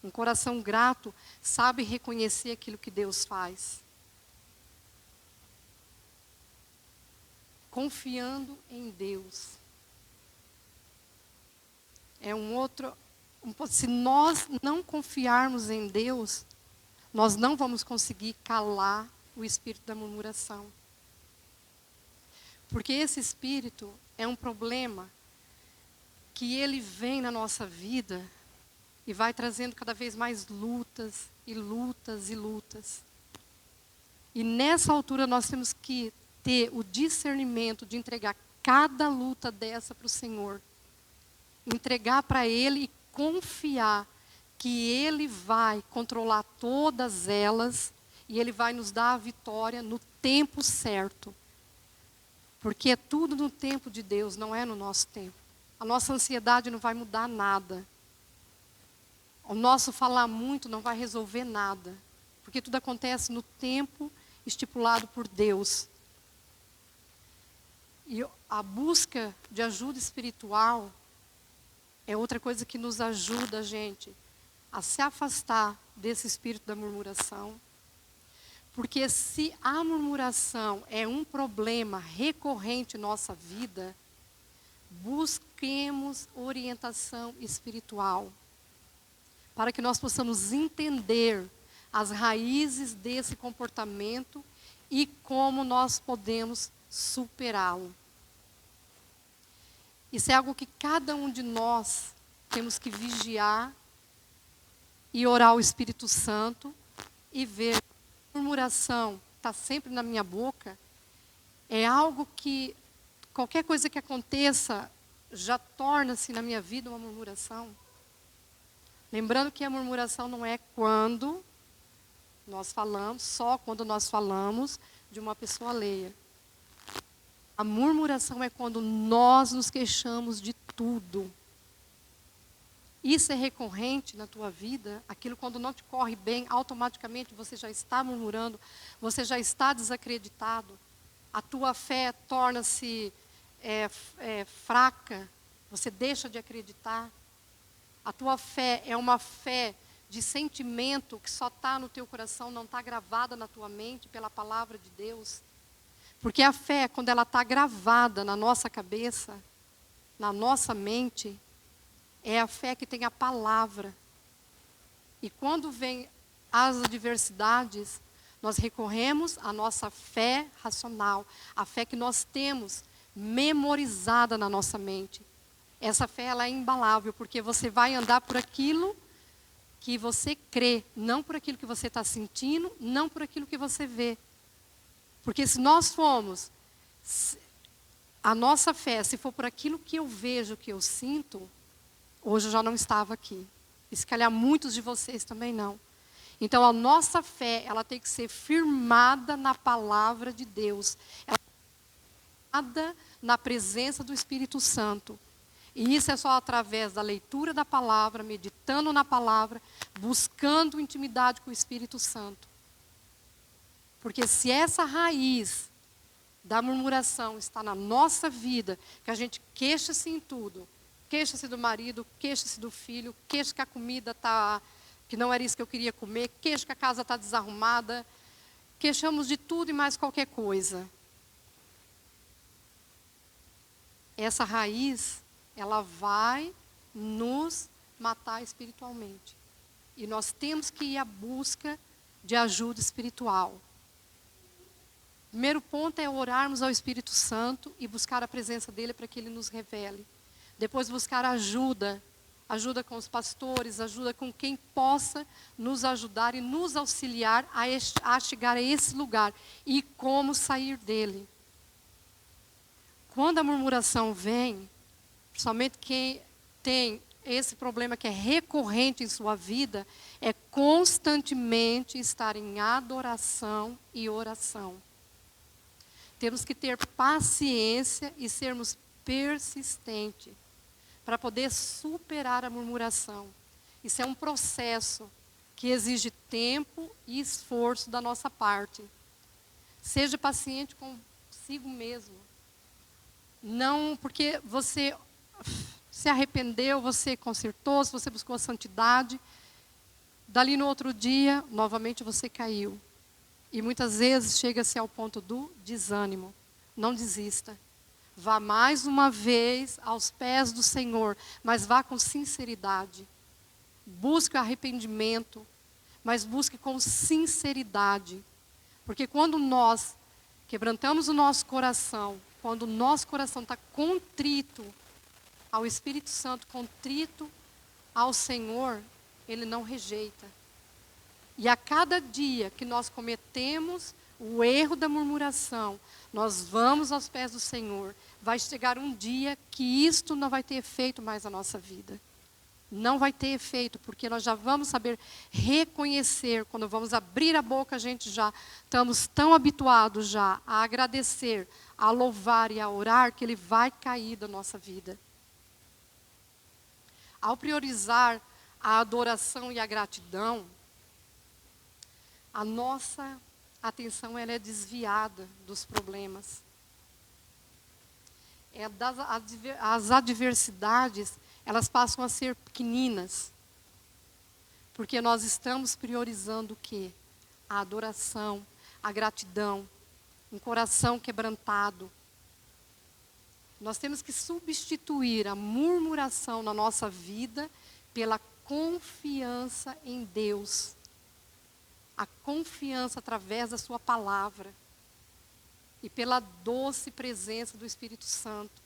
Um coração grato sabe reconhecer aquilo que Deus faz. Confiando em Deus. É se nós não confiarmos em Deus, nós não vamos conseguir calar o espírito da murmuração. Porque esse espírito é um problema que ele vem na nossa vida e vai trazendo cada vez mais lutas e lutas e lutas. E nessa altura nós temos que ter o discernimento de entregar cada luta dessa para o Senhor. Entregar para Ele e confiar que Ele vai controlar todas elas e Ele vai nos dar a vitória no tempo certo. Porque é tudo no tempo de Deus, não é no nosso tempo. A nossa ansiedade não vai mudar nada. O nosso falar muito não vai resolver nada. Porque tudo acontece no tempo estipulado por Deus. E a busca de ajuda espiritual é outra coisa que nos ajuda, gente, a se afastar desse espírito da murmuração. Porque se a murmuração é um problema recorrente em nossa vida, busquemos orientação espiritual. Para que nós possamos entender as raízes desse comportamento e como nós podemos superá-lo. Isso é algo que cada um de nós temos que vigiar e orar ao Espírito Santo e ver. A murmuração está sempre na minha boca, é algo que qualquer coisa que aconteça já torna-se na minha vida uma murmuração. Lembrando que a murmuração não é quando nós falamos, só quando nós falamos de uma pessoa alheia. A murmuração é quando nós nos queixamos de tudo. Isso é recorrente na tua vida, aquilo quando não te corre bem, automaticamente você já está murmurando, você já está desacreditado, a tua fé torna-se fraca, você deixa de acreditar. A tua fé é uma fé de sentimento que só está no teu coração, não está gravada na tua mente pela palavra de Deus. Porque a fé, quando ela está gravada na nossa cabeça, na nossa mente, é a fé que tem a palavra. E quando vem as adversidades, nós recorremos à nossa fé racional, a fé que nós temos memorizada na nossa mente. Essa fé ela é imbalável, porque você vai andar por aquilo que você crê, não por aquilo que você está sentindo, não por aquilo que você vê. Porque se nós formos, a nossa fé, se for por aquilo que eu vejo, que eu sinto, hoje eu já não estava aqui. E se calhar muitos de vocês também não. Então a nossa fé, ela tem que ser firmada na palavra de Deus. Ela é firmada na presença do Espírito Santo. E isso é só através da leitura da palavra, meditando na palavra, buscando intimidade com o Espírito Santo. Porque se essa raiz da murmuração está na nossa vida, que a gente queixa-se em tudo, queixa-se do marido, queixa-se do filho, queixa que a comida está, que não era isso que eu queria comer, queixa que a casa está desarrumada, queixamos de tudo e mais qualquer coisa. Essa raiz, ela vai nos matar espiritualmente. E nós temos que ir à busca de ajuda espiritual. O primeiro ponto é orarmos ao Espírito Santo e buscar a presença dele para que ele nos revele. Depois buscar ajuda com os pastores, ajuda com quem possa nos ajudar e nos auxiliar a chegar a esse lugar e como sair dele. Quando a murmuração vem, principalmente quem tem esse problema que é recorrente em sua vida, é constantemente estar em adoração e oração. Temos que ter paciência e sermos persistentes para poder superar a murmuração. Isso é um processo que exige tempo e esforço da nossa parte. Seja paciente consigo mesmo. Não porque você se arrependeu, você consertou, você buscou a santidade. Dali no outro dia, novamente você caiu. E muitas vezes chega-se ao ponto do desânimo. Não desista. Vá mais uma vez aos pés do Senhor, mas vá com sinceridade. Busque o arrependimento, mas busque com sinceridade. Porque quando nós quebrantamos o nosso coração, quando o nosso coração está contrito ao Espírito Santo, contrito ao Senhor, Ele não rejeita. E a cada dia que nós cometemos o erro da murmuração, nós vamos aos pés do Senhor, vai chegar um dia que isto não vai ter efeito mais na nossa vida. Não vai ter efeito, porque nós já vamos saber reconhecer, quando vamos abrir a boca, a gente já estamos tão habituados já a agradecer, a louvar e a orar, que Ele vai cair da nossa vida. Ao priorizar a adoração e a gratidão, a nossa atenção ela é desviada dos problemas. As adversidades, elas passam a ser pequeninas. Porque nós estamos priorizando o quê? A adoração, a gratidão, um coração quebrantado. Nós temos que substituir a murmuração na nossa vida pela confiança em Deus. A confiança através da sua palavra. E pela doce presença do Espírito Santo.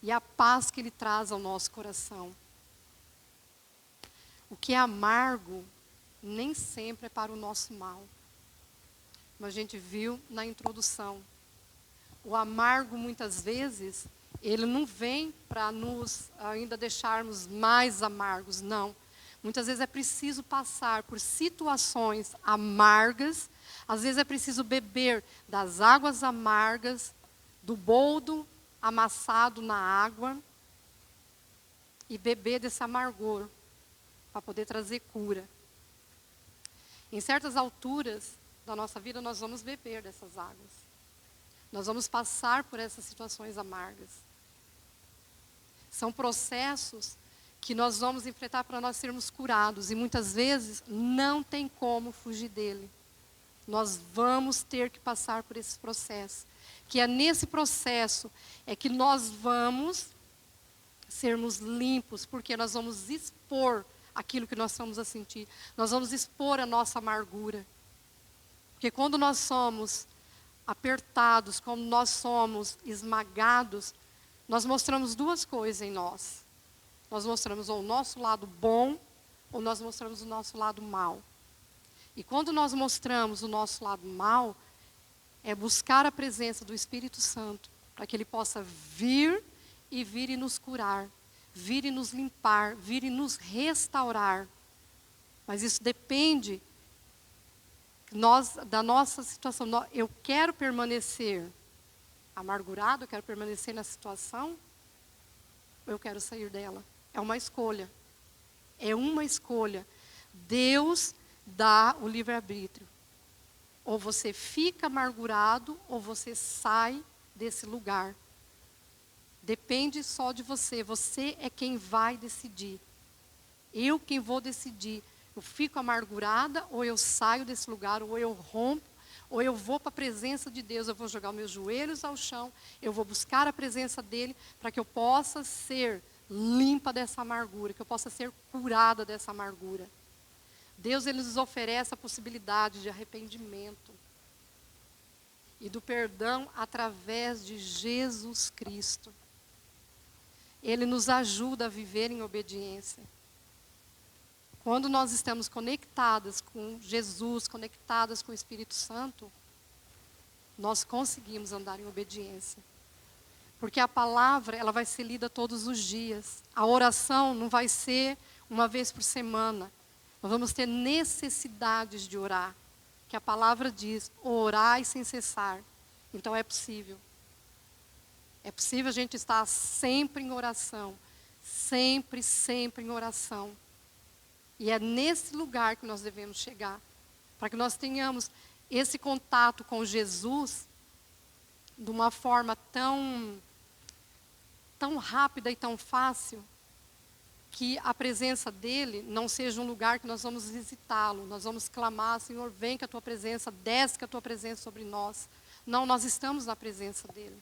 e a paz que Ele traz ao nosso coração. O que é amargo nem sempre é para o nosso mal. Como a gente viu na introdução. O amargo, muitas vezes, ele não vem para nos ainda deixarmos mais amargos, não. Muitas vezes é preciso passar por situações amargas, às vezes é preciso beber das águas amargas, do boldo amassado na água, e beber desse amargor, para poder trazer cura. Em certas alturas da nossa vida, nós vamos beber dessas águas. Nós vamos passar por essas situações amargas. São processos que nós vamos enfrentar para nós sermos curados. E muitas vezes não tem como fugir dele. Nós vamos ter que passar por esse processo. Que é nesse processo é que nós vamos sermos limpos, porque nós vamos expor aquilo que nós estamos a sentir. Nós vamos expor a nossa amargura. Porque quando nós somos apertados, quando nós somos esmagados, nós mostramos duas coisas em nós. Nós mostramos ou o nosso lado bom, ou nós mostramos o nosso lado mal. E quando nós mostramos o nosso lado mal, é buscar a presença do Espírito Santo, para que Ele possa vir e nos curar, vir e nos limpar, vir e nos restaurar. Mas isso depende da nossa situação. Eu quero permanecer amargurado, eu quero permanecer na situação, ou eu quero sair dela. É uma escolha. É uma escolha. Deus dá o livre-arbítrio. Ou você fica amargurado, ou você sai desse lugar. Depende só de você. Você é quem vai decidir. Eu quem vou decidir. Eu fico amargurada, ou eu saio desse lugar, ou eu rompo, ou eu vou para a presença de Deus. Eu vou jogar meus joelhos ao chão, eu vou buscar a presença dEle, para que eu possa ser limpa dessa amargura, que eu possa ser curada dessa amargura. Deus, Ele nos oferece a possibilidade de arrependimento e do perdão através de Jesus Cristo. Ele nos ajuda a viver em obediência. Quando nós estamos conectadas com Jesus, conectadas com o Espírito Santo, nós conseguimos andar em obediência. Porque a palavra, ela vai ser lida todos os dias. A oração não vai ser uma vez por semana. Nós vamos ter necessidades de orar. Que a palavra diz, orai sem cessar. Então é possível. É possível a gente estar sempre em oração. Sempre, sempre em oração. E é nesse lugar que nós devemos chegar. Para que nós tenhamos esse contato com Jesus de uma forma tão rápida e tão fácil, que a presença dEle não seja um lugar que nós vamos visitá-lo. Nós vamos clamar, Senhor, vem com a Tua presença, desce com a Tua presença sobre nós. Não, nós estamos na presença dEle.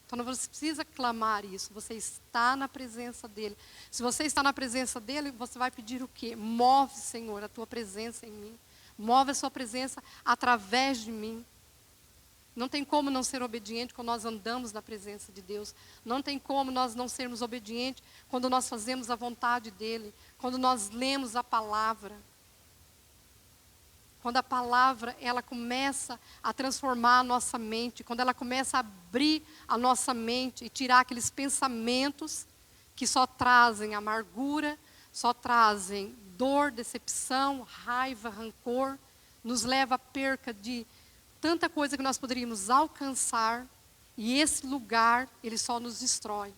Então não você precisa clamar isso, você está na presença dEle. Se você está na presença dEle, você vai pedir o quê? Move, Senhor, a Tua presença em mim. Move a Sua presença através de mim. Não tem como não ser obediente quando nós andamos na presença de Deus. Não tem como nós não sermos obedientes quando nós fazemos a vontade dEle. Quando nós lemos a palavra. Quando a palavra, ela começa a transformar a nossa mente. Quando ela começa a abrir a nossa mente e tirar aqueles pensamentos que só trazem amargura, só trazem dor, decepção, raiva, rancor. Nos leva à perca de tanta coisa que nós poderíamos alcançar, e esse lugar, ele só nos destrói.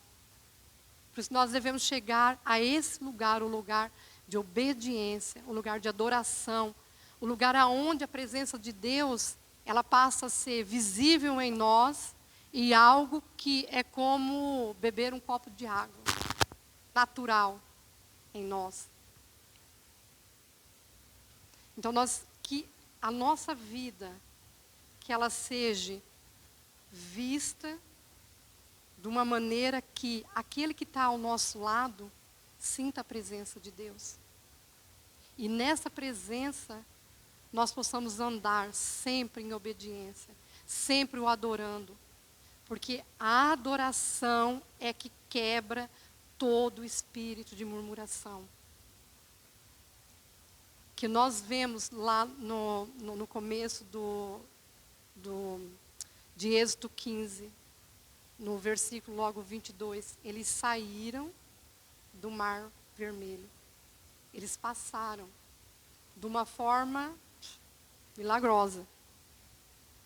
Por isso nós devemos chegar a esse lugar, o lugar de obediência, o lugar de adoração, o lugar aonde a presença de Deus, ela passa a ser visível em nós, e algo que é como beber um copo de água, natural em nós. Então que a nossa vida, que ela seja vista de uma maneira que aquele que está ao nosso lado sinta a presença de Deus. E nessa presença nós possamos andar sempre em obediência, sempre o adorando. Porque a adoração é que quebra todo o espírito de murmuração. Que nós vemos lá no começo de Êxodo 15, no versículo logo 22, eles saíram do Mar Vermelho. Eles passaram de uma forma milagrosa.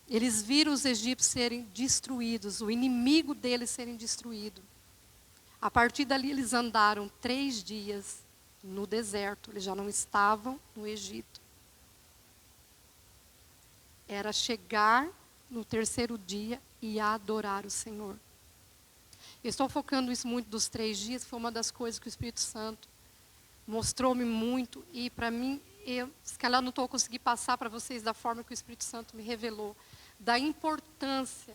Eles viram os egípcios serem destruídos, o inimigo deles serem destruído. A partir dali eles andaram 3 dias no deserto, eles já não estavam no Egito. Era chegar no 3º dia e adorar o Senhor. Eu estou focando isso muito dos 3 dias, foi uma das coisas que o Espírito Santo mostrou-me muito, e para mim, se calhar não estou conseguindo passar para vocês da forma que o Espírito Santo me revelou, da importância,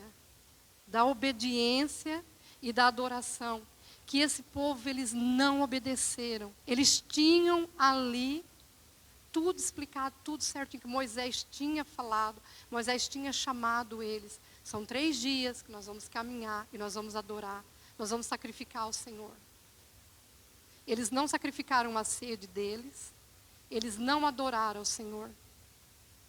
da obediência e da adoração, que esse povo, eles não obedeceram. Eles tinham ali tudo explicado, tudo certinho, que Moisés tinha falado, Moisés tinha chamado eles. São 3 dias que nós vamos caminhar e nós vamos adorar, nós vamos sacrificar ao Senhor. Eles não sacrificaram a sede deles, eles não adoraram o Senhor.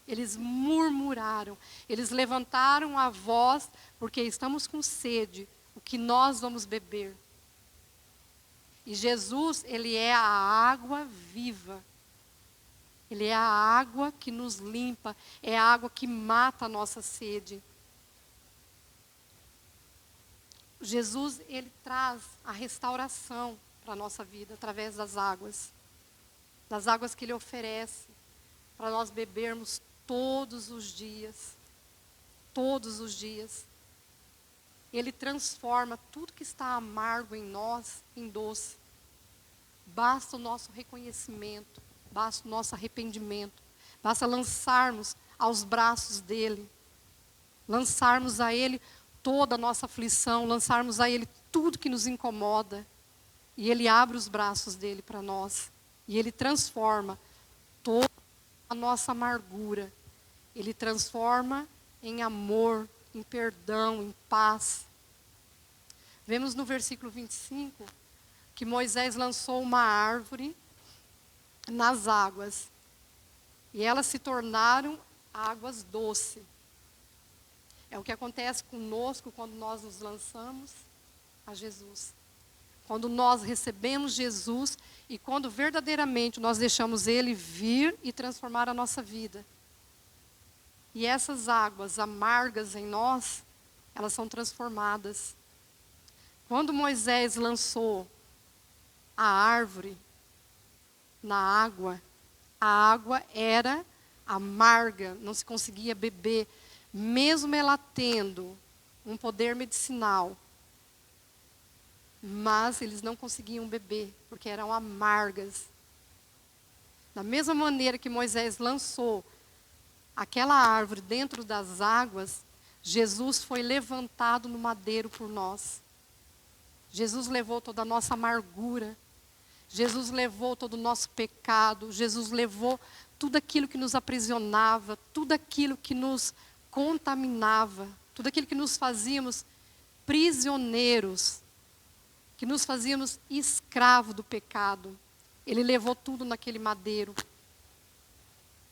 Eles murmuraram, eles levantaram a voz, porque estamos com sede, o que nós vamos beber? E Jesus, ele é a água viva. Ele é a água que nos limpa, é a água que mata a nossa sede. Jesus, ele traz a restauração para a nossa vida através das águas que ele oferece para nós bebermos todos os dias. Todos os dias. Ele transforma tudo que está amargo em nós em doce. Basta o nosso reconhecimento, basta o nosso arrependimento, basta lançarmos aos braços dele, lançarmos a ele toda a nossa aflição, lançarmos a ele tudo que nos incomoda, e ele abre os braços dele para nós, e ele transforma toda a nossa amargura, ele transforma em amor, em perdão, em paz. Vemos no versículo 25 que Moisés lançou uma árvore nas águas, e elas se tornaram águas doces. É o que acontece conosco quando nós nos lançamos a Jesus. Quando nós recebemos Jesus e quando verdadeiramente nós deixamos Ele vir e transformar a nossa vida. E essas águas amargas em nós, elas são transformadas. Quando Moisés lançou a árvore na água, a água era amarga, não se conseguia beber, mesmo ela tendo um poder medicinal. Mas eles não conseguiam beber, porque eram amargas. Da mesma maneira que Moisés lançou aquela árvore dentro das águas, Jesus foi levantado no madeiro por nós. Jesus levou toda a nossa amargura, Jesus levou todo o nosso pecado, Jesus levou tudo aquilo que nos aprisionava, tudo aquilo que nos contaminava, tudo aquilo que nos fazíamos prisioneiros, que nos fazíamos escravos do pecado. Ele levou tudo naquele madeiro.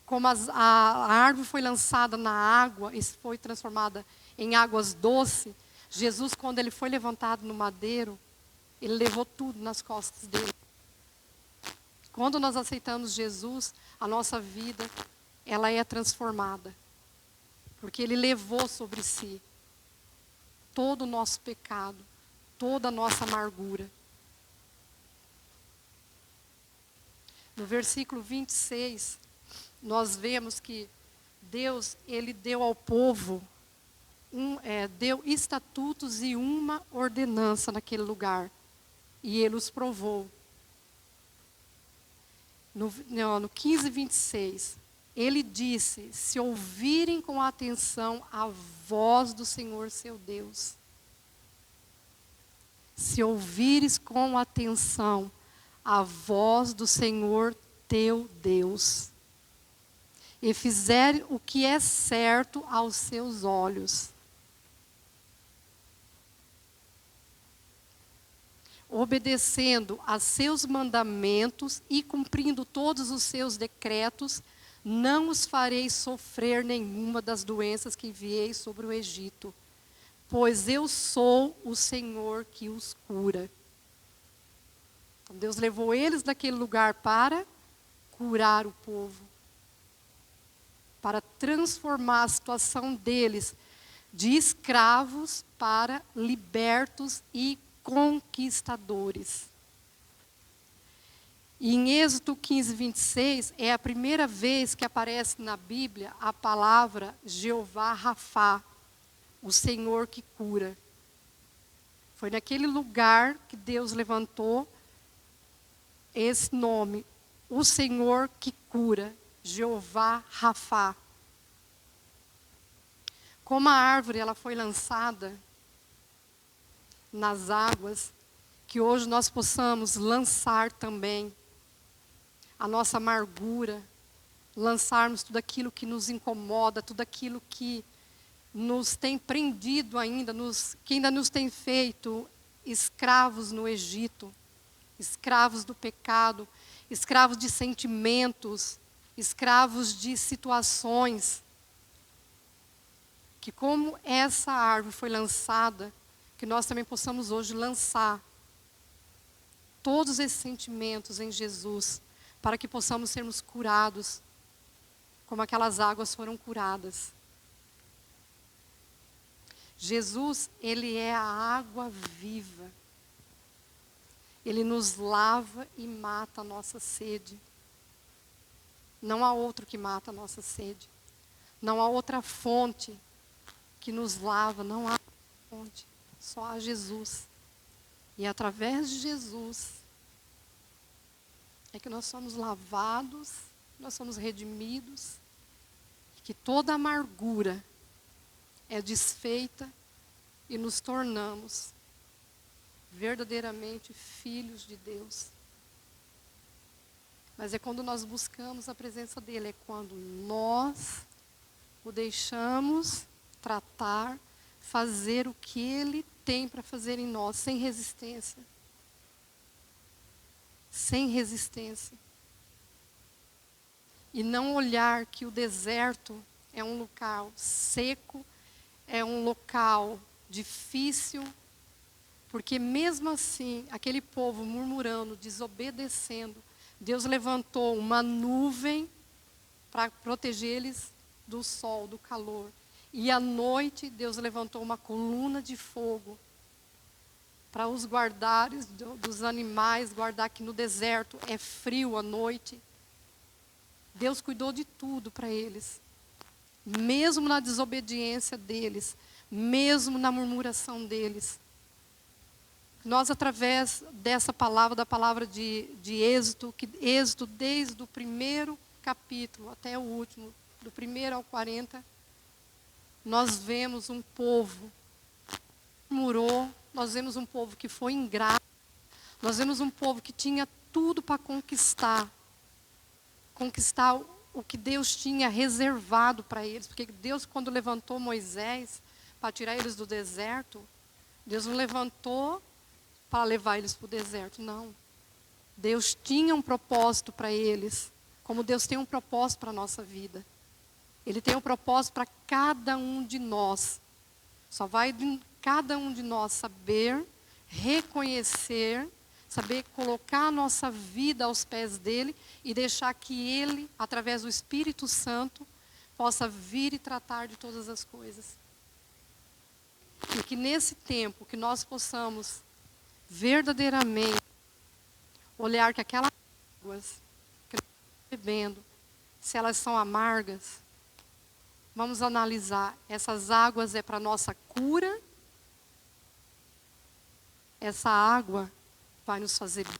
Como a árvore foi lançada na água e foi transformada em águas doces, Jesus, quando ele foi levantado no madeiro, ele levou tudo nas costas dele. Quando nós aceitamos Jesus, a nossa vida, ela é transformada. Porque ele levou sobre si todo o nosso pecado, toda a nossa amargura. No versículo 26, nós vemos que Deus, ele deu ao povo, deu estatutos e uma ordenança naquele lugar. E ele os provou. No 15, 26, ele disse: se ouvirem com atenção a voz do Senhor seu Deus, se ouvires com atenção a voz do Senhor teu Deus, e fizer o que é certo aos seus olhos, obedecendo a seus mandamentos e cumprindo todos os seus decretos, não os farei sofrer nenhuma das doenças que enviei sobre o Egito, pois eu sou o Senhor que os cura. Então, Deus levou eles daquele lugar para curar o povo, para transformar a situação deles de escravos para libertos e conquistadores. E em Êxodo 15, 26, é a primeira vez que aparece na Bíblia a palavra Jeová Rafá, o Senhor que cura. Foi naquele lugar que Deus levantou esse nome, o Senhor que cura, Jeová Rafá. Como a árvore ela foi lançada nas águas, que hoje nós possamos lançar também a nossa amargura, lançarmos tudo aquilo que nos incomoda, tudo aquilo que nos tem prendido ainda, que ainda nos tem feito escravos no Egito, escravos do pecado, escravos de sentimentos, escravos de situações. Que como essa árvore foi lançada, que nós também possamos hoje lançar todos esses sentimentos em Jesus, para que possamos sermos curados, como aquelas águas foram curadas. Jesus, Ele é a água viva. Ele nos lava e mata a nossa sede. Não há outro que mata a nossa sede. Não há outra fonte que nos lava, não há fonte. Só há Jesus. E através de Jesus é que nós somos lavados, nós somos redimidos, que toda amargura é desfeita e nos tornamos verdadeiramente filhos de Deus. Mas é quando nós buscamos a presença dele, é quando nós o deixamos tratar, fazer o que ele tem para fazer em nós, sem resistência. Sem resistência. E não olhar que o deserto é um local seco, é um local difícil, porque mesmo assim, aquele povo murmurando, desobedecendo, Deus levantou uma nuvem para proteger eles do sol, do calor. E à noite, Deus levantou uma coluna de fogo para os guardar dos animais, guardar que no deserto é frio à noite. Deus cuidou de tudo para eles. Mesmo na desobediência deles, mesmo na murmuração deles. Nós, através dessa palavra, da palavra de Êxodo, que Êxodo, desde o primeiro capítulo até o último, do 1 ao 40, nós vemos um povo que murmurou, nós vemos um povo que foi ingrato, nós vemos um povo que tinha tudo para conquistar o que Deus tinha reservado para eles, porque Deus, quando levantou Moisés para tirar eles do deserto, Deus não levantou para levar eles para o deserto, não. Deus tinha um propósito para eles, como Deus tem um propósito para a nossa vida. Ele tem um propósito para cada um de nós. Só vai cada um de nós saber, reconhecer, saber colocar a nossa vida aos pés dele e deixar que ele, através do Espírito Santo, possa vir e tratar de todas as coisas. E que nesse tempo que nós possamos verdadeiramente olhar que aquelas águas que nós estamos bebendo, se elas são amargas, vamos analisar, essas águas é para nossa cura, essa água vai nos fazer bem,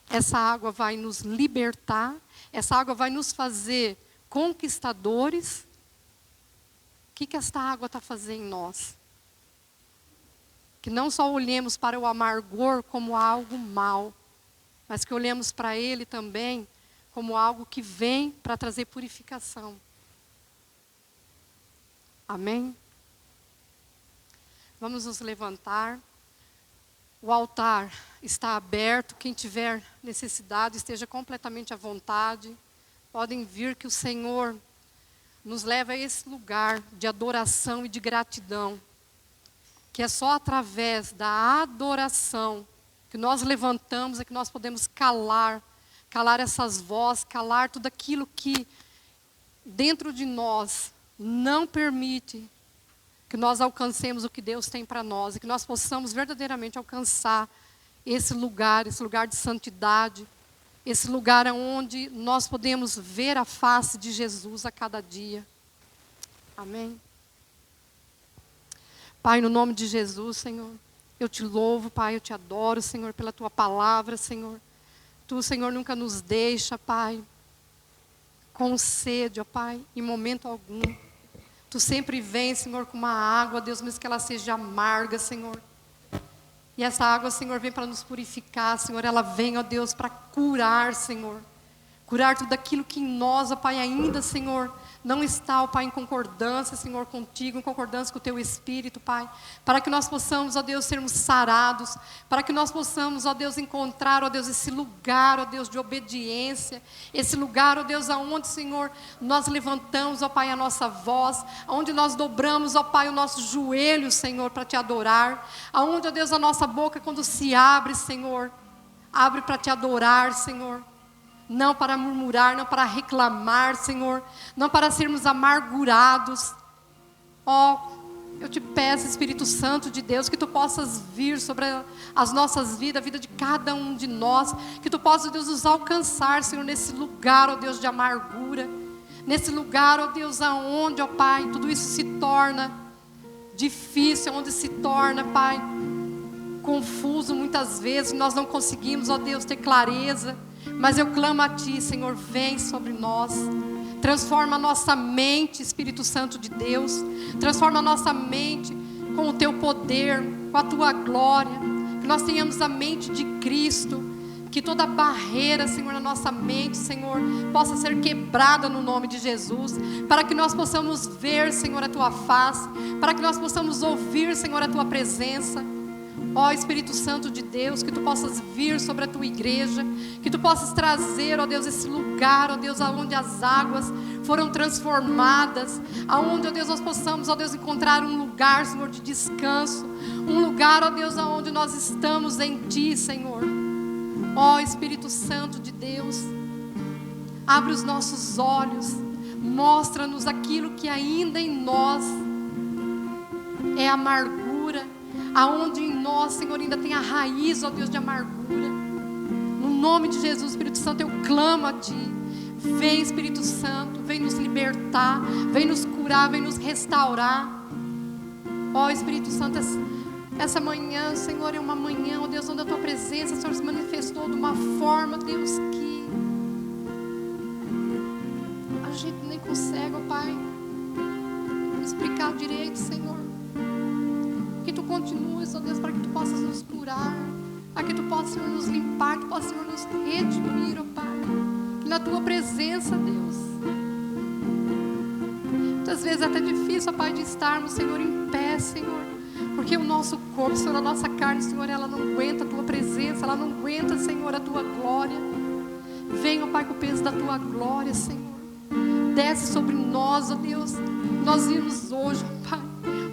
essa água vai nos libertar, essa água vai nos fazer conquistadores. O que esta água está fazendo em nós? Que não só olhemos para o amargor como algo mal, mas que olhemos para ele também como algo que vem para trazer purificação. Amém? Vamos nos levantar. O altar está aberto. Quem tiver necessidade, esteja completamente à vontade. Podem vir, que o Senhor nos leva a esse lugar de adoração e de gratidão. Que é só através da adoração que nós levantamos, é que nós podemos calar essas vozes, calar tudo aquilo que dentro de nós não permite que nós alcancemos o que Deus tem para nós, e que nós possamos verdadeiramente alcançar esse lugar de santidade, esse lugar onde nós podemos ver a face de Jesus a cada dia. Amém? Pai, no nome de Jesus, Senhor, eu te louvo, Pai, eu te adoro, Senhor, pela tua palavra, Senhor. Tu, Senhor, nunca nos deixa, Pai, com sede, ó Pai, em momento algum. Tu sempre vem, Senhor, com uma água, Deus, mesmo que ela seja amarga, Senhor. E essa água, Senhor, vem para nos purificar, Senhor. Ela vem, ó Deus, para curar, Senhor. Curar tudo aquilo que em nós, ó Pai, ainda, Senhor, não está, ó Pai, em concordância, Senhor, contigo, em concordância com o Teu Espírito, Pai. Para que nós possamos, ó Deus, sermos sarados. Para que nós possamos, ó Deus, encontrar, ó Deus, esse lugar, ó Deus, de obediência. Esse lugar, ó Deus, aonde, Senhor, nós levantamos, ó Pai, a nossa voz. Aonde nós dobramos, ó Pai, o nosso joelho, Senhor, para Te adorar. Aonde, ó Deus, a nossa boca, quando se abre, Senhor, abre para Te adorar, Senhor. Não para murmurar, não para reclamar, Senhor. Não para sermos amargurados. Ó, eu te peço, Espírito Santo de Deus, que Tu possas vir sobre as nossas vidas, a vida de cada um de nós. Que Tu possas, Deus, nos alcançar, Senhor, nesse lugar, ó Deus, de amargura. Nesse lugar, ó Deus, aonde, ó Pai, tudo isso se torna difícil, onde se torna, Pai, confuso muitas vezes. Nós não conseguimos, ó Deus, ter clareza. Mas eu clamo a Ti, Senhor, vem sobre nós. Transforma a nossa mente, Espírito Santo de Deus. Transforma a nossa mente com o Teu poder, com a Tua glória. Que nós tenhamos a mente de Cristo. Que toda barreira, Senhor, na nossa mente, Senhor, possa ser quebrada no nome de Jesus. Para que nós possamos ver, Senhor, a Tua face. Para que nós possamos ouvir, Senhor, a Tua presença. Ó Espírito Santo de Deus, que Tu possas vir sobre a Tua igreja, que Tu possas trazer, ó Deus, esse lugar, ó Deus, aonde as águas foram transformadas, aonde, ó Deus, nós possamos, ó Deus, encontrar um lugar, Senhor, de descanso, um lugar, ó Deus, aonde nós estamos em Ti, Senhor. Ó Espírito Santo de Deus, abre os nossos olhos, mostra-nos aquilo que ainda em nós é amargura, aonde em nós, Senhor, ainda tem a raiz, ó Deus, de amargura. No nome de Jesus, Espírito Santo, eu clamo a Ti. Vem, Espírito Santo, vem nos libertar, vem nos curar, vem nos restaurar. Ó Espírito Santo, essa manhã, Senhor, é uma manhã, ó Deus, onde a Tua presença, Senhor, se manifestou de uma forma, Deus, que a gente nem consegue, ó Pai, explicar direito, Senhor. Que Tu continues, ó Deus, para que Tu possas nos curar, para que Tu possas, Senhor, nos limpar, que Tu possas, Senhor, nos redimir, ó Pai, que na Tua presença, Deus. Muitas vezes é até difícil, ó Pai, de estarmos, Senhor, em pé, Senhor, porque o nosso corpo, Senhor, a nossa carne, Senhor, ela não aguenta a Tua presença, ela não aguenta, Senhor, a Tua glória. Venha, ó Pai, com o peso da Tua glória, Senhor. Desce sobre nós, ó Deus. Nós vimos hoje, ó Pai,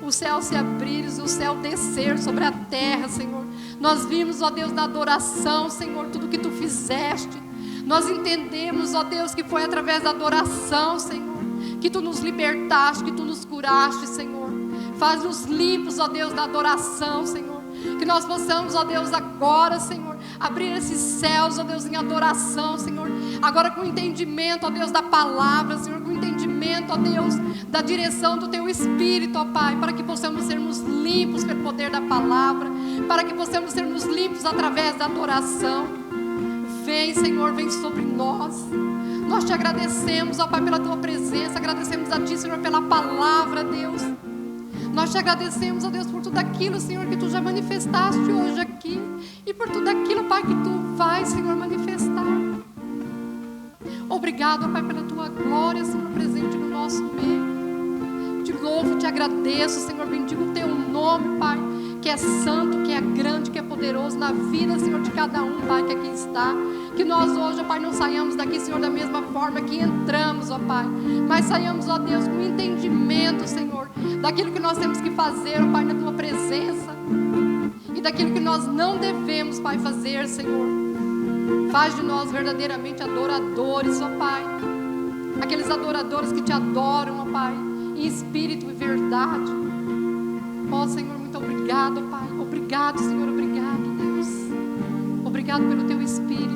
o céu se abrir, o céu descer sobre a terra, Senhor. Nós vimos, ó Deus, na adoração, Senhor, tudo que Tu fizeste. Nós entendemos, ó Deus, que foi através da adoração, Senhor, que Tu nos libertaste, que Tu nos curaste, Senhor. Faz-nos limpos, ó Deus, da adoração, Senhor. Que nós possamos, ó Deus, agora, Senhor, abrir esses céus, ó Deus, em adoração, Senhor. Agora com entendimento, ó Deus, da palavra, Senhor, com entendimento, ó Deus, da direção do Teu Espírito, ó Pai, para que possamos sermos limpos pelo poder da palavra, para que possamos sermos limpos através da adoração. Vem, Senhor, vem sobre nós. Nós Te agradecemos, ó Pai, pela Tua presença, agradecemos a Ti, Senhor, pela palavra, Deus. Nós Te agradecemos, ó Deus, por tudo aquilo, Senhor, que Tu já manifestaste hoje aqui, e por tudo aquilo, Pai, que Tu vais, Senhor, manifestar. Obrigado, ó Pai, pela Tua glória, Senhor, presente no nosso meio. Te louvo, Te agradeço, Senhor, bendigo o Teu nome, Pai. que é santo, que é grande, que é poderoso na vida, Senhor, de cada um, Pai, que aqui está. Que nós hoje, ó Pai, não saiamos daqui, Senhor, da mesma forma que entramos, ó Pai, mas saiamos, ó Deus, com entendimento, Senhor, daquilo que nós temos que fazer, ó Pai, na Tua presença, e daquilo que nós não devemos, Pai, fazer, Senhor. Faz de nós verdadeiramente adoradores, ó Pai, aqueles adoradores que Te adoram, ó Pai, em espírito e verdade. Ó Senhor, muito obrigado, Pai. Obrigado, Senhor, obrigado, Deus. Obrigado pelo Teu Espírito.